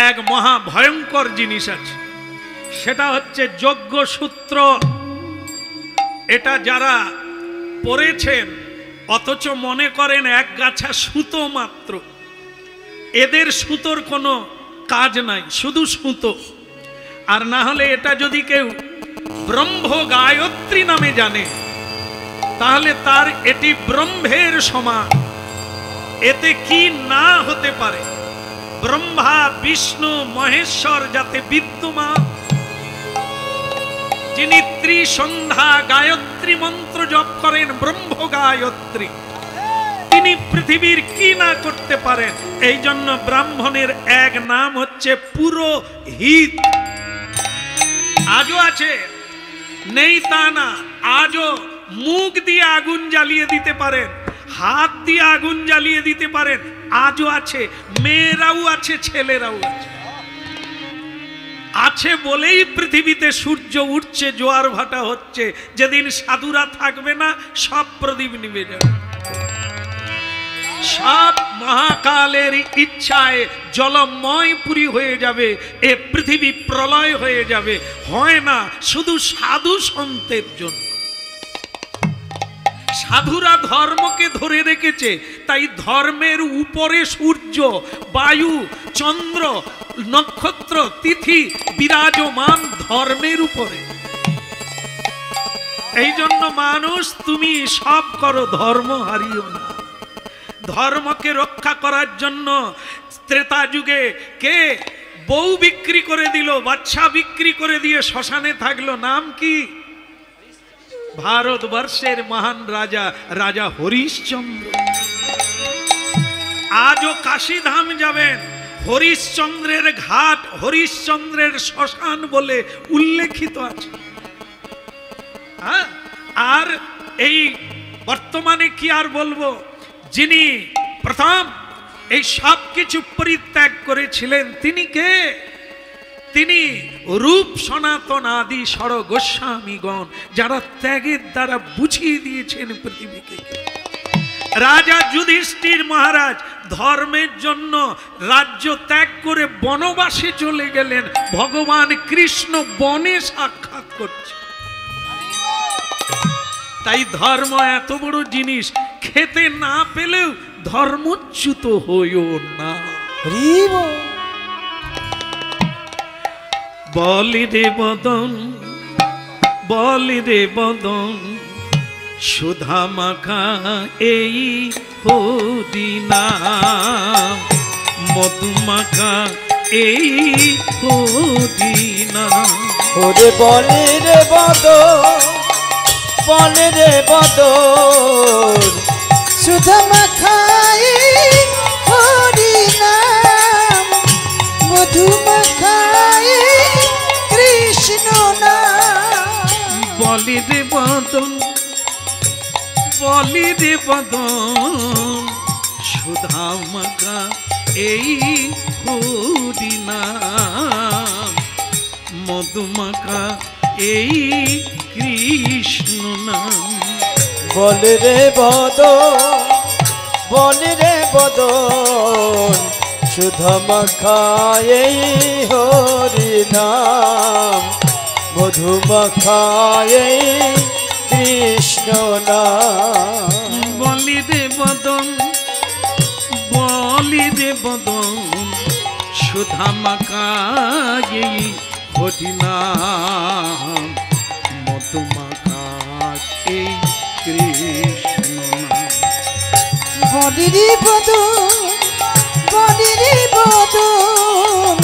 এক মহা ভয়ঙ্কর জিনিস আছে, সেটা হচ্ছে যজ্ঞসূত্র। এটা যারা পড়েছেন অথচ মনে করেন এক গাছা সুতো মাত্র, এদের সুতোর কোনো কাজ নাই, শুধু সুতো। আর না হলে এটা যদি কেউ ব্রহ্ম গায়ত্রী নামে জানে, তাহলে তার এটি ব্রহ্মের সমান। এতে কি না হতে পারে? ব্রহ্মা বিষ্ণু মহেশ্বর যাতে বিদ্যমান, যিনি ত্রিসন্ধ্যা গায়ত্রী মন্ত্র জপ করেন, ব্রহ্ম গায়ত্রী, তিনি পৃথিবীর কি না করতে পারেন। এই জন্য ব্রাহ্মণের এক নাম হচ্ছে পুরোহিত। আজও আছে, নেই তা না। আজও মুখ দিয়ে আগুন জ্বালিয়ে দিতে পারেন, হাত দিয়ে আগুন জ্বালিয়ে দিতে পারেন। আজও আছে, মেয়েরাও আছে, ছেলেরাও আছে। আছে বলেই পৃথিবীতে সূর্য উঠছে, জোয়ার ভাটা হচ্ছে। যেদিন সাধুরা থাকবে না, সব প্রদীপ নিভে যাবে। সব মহাকালের ইচ্ছায় জলময় পুরী হয়ে যাবে, এ পৃথিবী প্রলয় হয়ে যাবে। হয় না শুধু সাধু সন্তের জন্য। সাধুরা ধর্মকে ধরে রেখেছে, তাই ধর্মের উপরে সূর্য, বায়ু, চন্দ্র, নক্ষত্র, তিথি বিরাজমান ধর্মের উপরে। এই জন্য মানুষ, তুমি সব করো, ধর্ম হারিও না। ধর্মকে রক্ষা করার জন্য ত্রেতা যুগে কে বউ বিক্রি করে দিল, বাচ্চা বিক্রি করে দিয়ে শ্মশানে থাকলো। নাম কি? ভারতবর্ষের মহান রাজা, রাজা হরিশ্চন্দ্র। আজও কাশীধাম যাবেন, হরিশ্চন্দ্রের ঘাট, হরিশ্চন্দ্রের শ্মশান বলে উল্লেখিত আছে। আর এই বর্তমানে কি আর বলবো, যিনি প্রথম এই সব কিছু পরিত্যাগ করেছিলেন, তিনি কে? তিনি রূপ সনাতন আদি সর গোস্বামীগণ, যারা ত্যাগের দ্বারা বুঝিয়ে দিয়েছেন পৃথিবীকে। রাজা যুধিষ্ঠির মহারাজ ধর্মের জন্য রাজ্য ত্যাগ করে বনবাসে চলে গেলেন, ভগবান কৃষ্ণ বনে সাক্ষাৎ করছে। তাই ধর্ম এত বড় জিনিস, খেতে না পেলেও ধর্মচ্যুত হইও না। হরি বল। বলি রে বদন, বলি রে বদন, সুধা মাখা এই হরিনা, মধুমাখা এই হরিনা। ওরে বলে রে বদন, বলে রে বদন, সুধা মাখাই হরি নাম, মধু মাখাই কৃষ্ণ নাম। বলি রে বদন, বলি রে বদন, সুধা মাখা এই হরিনা, মধুমাখা এই কৃষ্ণ নাম। বলে রে বদন, বলে রে বদন, সুধা মাখা এই হরি নাম, মধু মাখা এই কৃষ্ণ নাম। বলি রে বদন, বলি রে বদন, সুধা মাখা এই হরি নাম, মধুমাখা এই কৃষ্ণ নাম। বলিরি বদন, বলিরি বদন,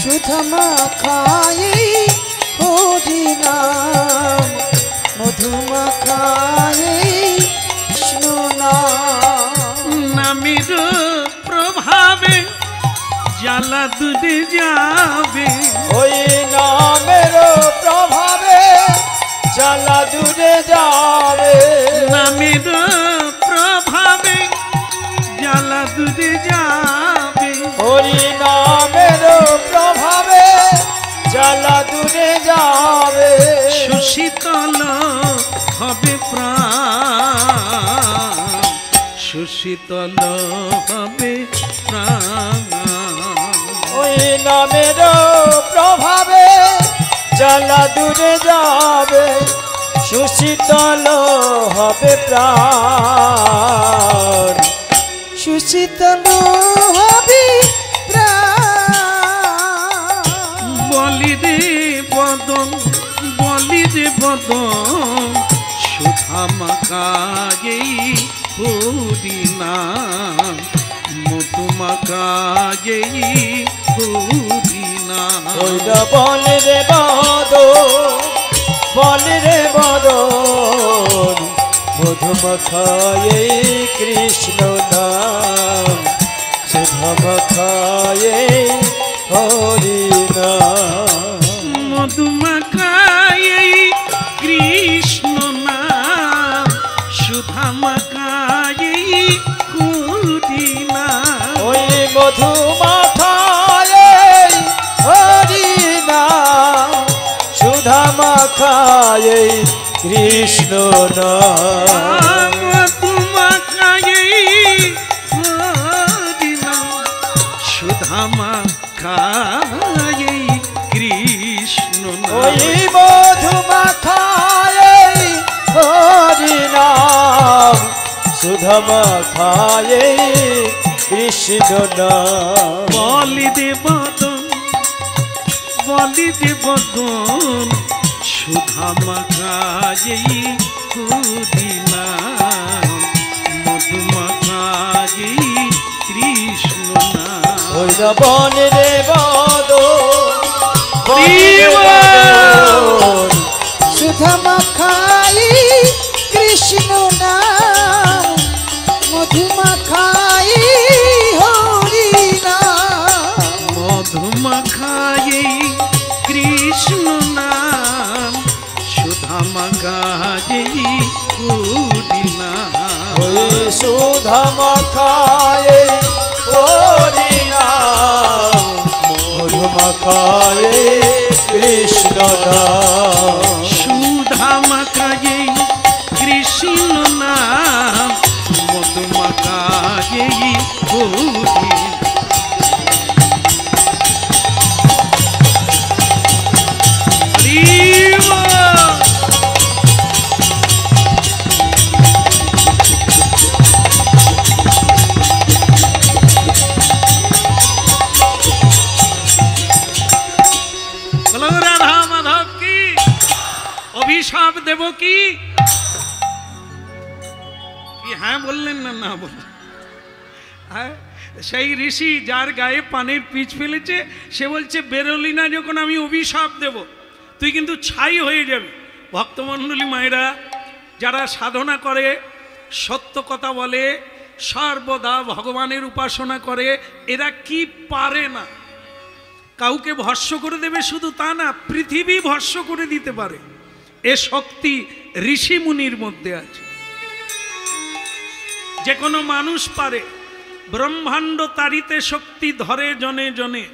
সুধা মাখাই হরি নাম, মধু মাখাই কৃষ্ণ নাম। নামের প্রভাবে জ্বালা দূরে যাবে, ওই নামের প্রভাবে জ্বালা দূরে যাবে, নামের প্রভাবে জ্বালা দূরে যাবে, হরি নামের প্রভাবে জ্বালা দূরে যাবে, সুশীতল হবে প্রাণ, সুশীতল হবে প্রাণ। ওই নামের প্রভাবে জ্বালা দূরে যাবে, সুশীতল হবে প্রাণ, সুশীতল হবে প্রাণ। বলি রে বদন, বলি রে বদন, সুধা মাখা এই হরি নাম, মধুমাখা এই হরি নাম। ওইটা বলে রে বদন, বলে রে বদন, মধুমাখা এই কৃষ্ণ নাম, সুধা মাখা এই হরি নাম। মধুমাখা এই কৃষ্ণ নাম, সুধা মাখা এই হরি নাম। ওই মধুমাখা এই হরি নাম, সুধা মাখা এই কৃষ্ণ নাম। মধুমাখা এই হরি নাম, সুধা মাখা এই কৃষ্ণ ওই নাম। মধুমাখা এই হরি নাম, সুধা মাখা এই কৃষ্ণ নাম। বলি দে বদন, বলি দে বদন, সুধা মাখা এই হরি নাম, মধুমাখা এই কৃষ্ণ নাম। ওই বনে রে বদন, বনে রে বদন, সুধা মাখাই কৃষ্ণ নাম, মধু মাখাই হরি নাম। মধুমাখা এই কৃষ্ণ নাম, সুধা মাখা এই হরি নাম। ওই সুধা মাখা এই হরি নাম, মধু মাখা মাখায়ে কৃষ্ণ নাম সুধা মাখায়ে কৃষ্ণ নাম মধু মাখায়ে হরি। অভিশাপ দেব কি? হ্যাঁ বললেন না? না বললেন। হ্যাঁ, সেই ঋষি যার গায়ে পানের পিচ ফেলেছে সে বলছে বেরোলি না যখন আমি অভিশাপ দেব, তুই কিন্তু ছাই হয়ে যাবি। ভক্তমণ্ডলী মায়েরা যারা সাধনা করে, সত্য কথা বলে, সর্বদা ভগবানের উপাসনা করে, এরা কি পারে না? কাউকে ভস্ম করে দেবে শুধু তা না, পৃথিবী ভস্ম করে দিতে পারে। এ শক্তি ঋষি মুনির মধ্যে আছে। যে কোনো মানুষ পারে। ব্রহ্মাণ্ড তারিতে শক্তি ধরে জনে জনে।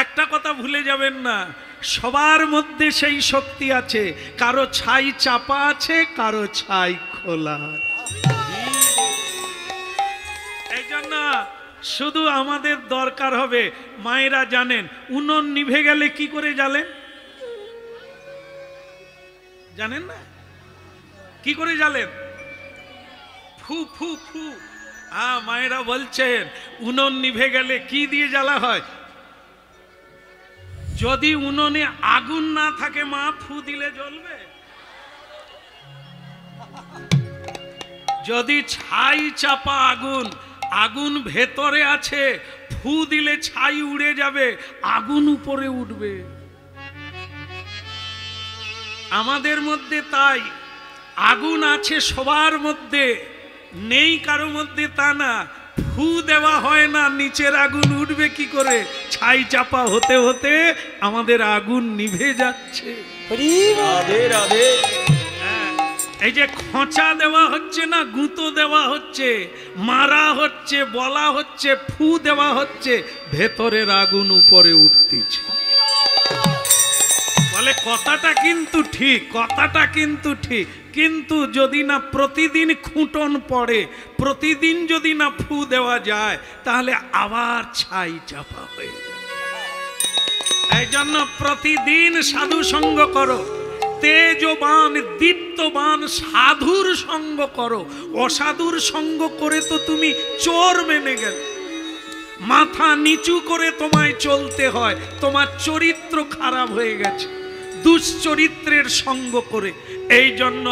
একটা কথা ভুলে যাবেন না, সবার মধ্যে সেই শক্তি আছে। কারো ছাই চাপা আছে, কারো ছাই খোলা। এই জন্য শুধু আমাদের দরকার হবে, মায়েরা জানেন উনুন নিভে গেলে কি করে জ্বালেন? জানেন না? কি করে জ্বালেন? ফু ফু ফু। হ্যাঁ, মায়েরা বলছেন উনুন নিভে গেলে কি দিয়ে জ্বালা হয়? যদি উনুনে আগুন না থাকে মা, ফু দিলে জ্বলবে? যদি ছাই চাপা আগুন, আগুন ভেতরে আছে, ফু দিলে ছাই উড়ে যাবে, আগুন উপরে উঠবে। আমাদের মধ্যে তাই আগুন আছে সবার মধ্যে, নেই কারো মধ্যে তা না। ফু দেওয়া হয় না, নিচের আগুন উঠবে কি করে? ছাই চাপা হতে হতে আমাদের আগুন নিভে যাচ্ছে। রাধে রাধে। এই যে খোঁচা দেওয়া হচ্ছে না, গুঁতো দেওয়া হচ্ছে, মারা হচ্ছে, বলা হচ্ছে, ফু দেওয়া হচ্ছে, ভেতরের আগুন উপরে উঠতেছে। বলে কথাটা কিন্তু ঠিক, কথাটা কিন্তু ঠিক, কিন্তু যদি না প্রতিদিন খুঁটন পড়ে, প্রতিদিন যদি না ফু দেওয়া যায়, তাহলে আবার ছাই চাপা হয়ে যায়। এই জন্য প্রতিদিন সাধু সঙ্গ করো, তেজবান দীপ্তবান সাধুর সঙ্গ করো। অসাধুর সঙ্গ করে তো তুমি চোর মেনে গেলে। মাথা নিচু করে তোমায় চলতে হয়, তোমার চরিত্র খারাপ হয়ে গেছে দুশ্চরিত্রের সঙ্গ করে। এই জন্য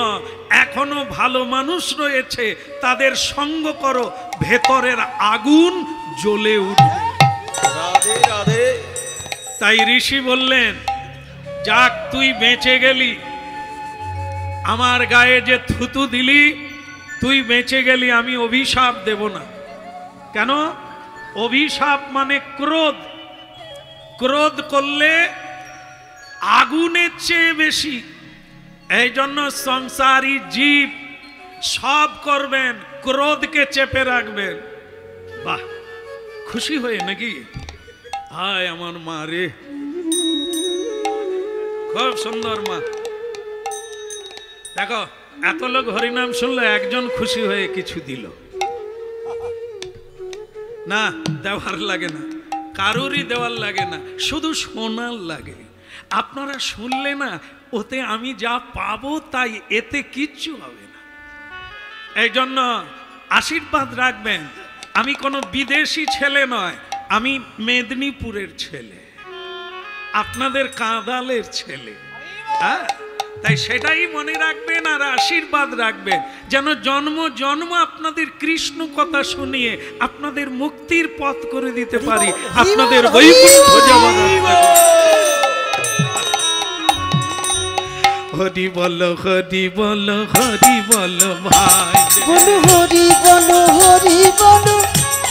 এখনো ভালো মানুষ রয়েছে, তাদের সঙ্গ করো, ভেতরের আগুন জ্বলে উঠবে। রাধে রাধে। তাই ঋষি বললেন, যাক তুই বেঁচে গেলি, আমার গায়ে যে থুতু দিলি তুই বেঁচে গেলি, আমি অভিশাপ দেব না। কেন? অভিশাপ মানে ক্রোধ। ক্রোধ করলে আগুনের চেয়ে বেশি। এই জন্য সংসারী জীব সব করবেন, ক্রোধকে চেপে রাখবেন। বাহ, খুশি হয়ে নাকি? হায় আমার মা রে, খুব সুন্দর মা। দেখো, এত লোক হরিনাম শুনলো, একজন খুশি হয়ে কিছু দিল না? দেওয়ার লাগে না, কারোরই দেওয়ার লাগে না, শুধু শোনার লাগে। আপনারা শুনলে না, ওতে আমি যা পাবো তাই, এতে কিচ্ছু হবে না। এই জন্য আশীর্বাদ রাখবেন। আমি কোনো বিদেশি ছেলে নয়, আমি মেদিনীপুরের ছেলে, আপনাদের কাঁদালের ছেলে। হ্যাঁ, তাই সেটাই মনে রাখবেন আর আশীর্বাদ রাখবেন, যেন জন্ম জন্ম আপনাদের কৃষ্ণ কথা শুনিয়ে আপনাদের মুক্তির পথ করে দিতে পারি, আপনাদের বৈকুণ্ঠ যাওয়ার রাস্তা। হরি বল, হরি বল, হরি বল ভাই, বলো হরি বলো, হরি বলো,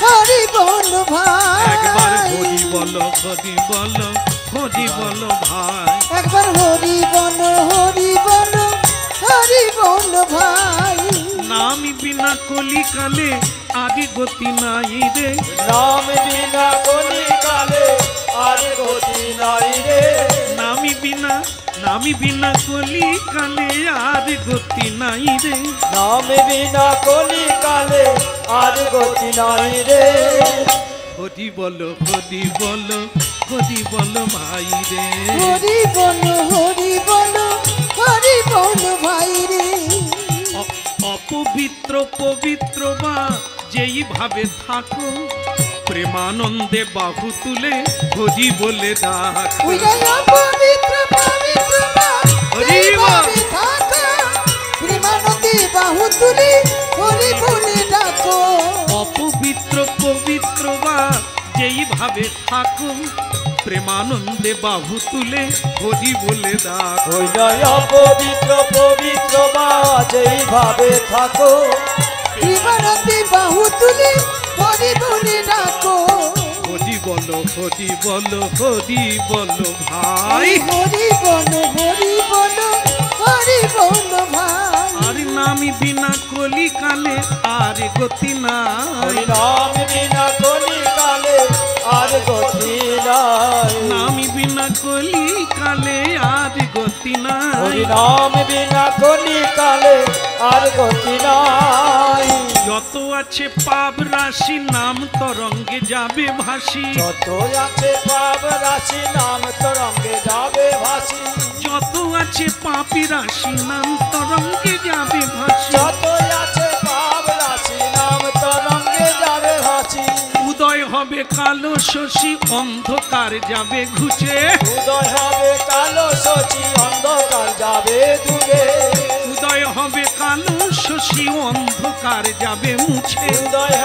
হরি বলো ভাই। একবার হরি বল, হরি বল, হরি বল ভাই, একবার হরি বলো, হরি বলো, হরি বলো ভাই। নাম বিনা কলিকালে আদি গতি নাই রে, নাম বিনা কলিকালে আর গতি নাই রে নামি বিনা কলি কালে আর গতি নাই রে নাম বিনা কলি কালে আর গতি নাই রে হরি বলো হরি বলো হরি বলো ভাই রে হরি বলো হরি বলো হরি বলো ভাই রে অপবিত্র পবিত্র বা যেই ভাবে থাকো প্রেমানন্দে বাহু তুলে হরি বলে ডাকো ওইটা পবিত্র পবিত্র হরি বল। প্রেমানন্দে বাহু তুলি হরি বলে ডাকো অপবিত্র পবিত্র বা যেই ভাবে থাকো প্রেমানন্দে বাহু তুলে হরি বলে ডাকো ওই নয় অপবিত্র পবিত্র বা যেইভাবে থাকো প্রেমানন্দে বাহু তুলি হরি বলে ডাকো হরি বলো হরি বলো হরি বলো ভাই হরি বলো হরি বলো হরি বলো ভাই আর নামি বিনা কলি কালে আর গতি নাই হরি নাম বিনা কলি কালে আর গতি নাই নামি বিনা কলি কালে আর গতি নাই হরি নাম বিনা কলি কালে আর গতি নাই যত আছে পাপ রাশি নাম তরঙ্গে যাবে ভাসি যত আছে পাপ রাশি নাম তরঙ্গে যাবে ভাসি যত আছে পাপি রাশি নাম তরঙ্গে যাবে ভাসি যত আছে পাপ রাশি নাম তরঙ্গে যাবে ভাসি উদয় হবে কালো শশী অন্ধকার যাবে ঘুচে উদয় হবে কালো শচি অন্ধকার যাবে দূরে উদয় হবে কালো শশী অন্ধকার যাবে মুছে উদয়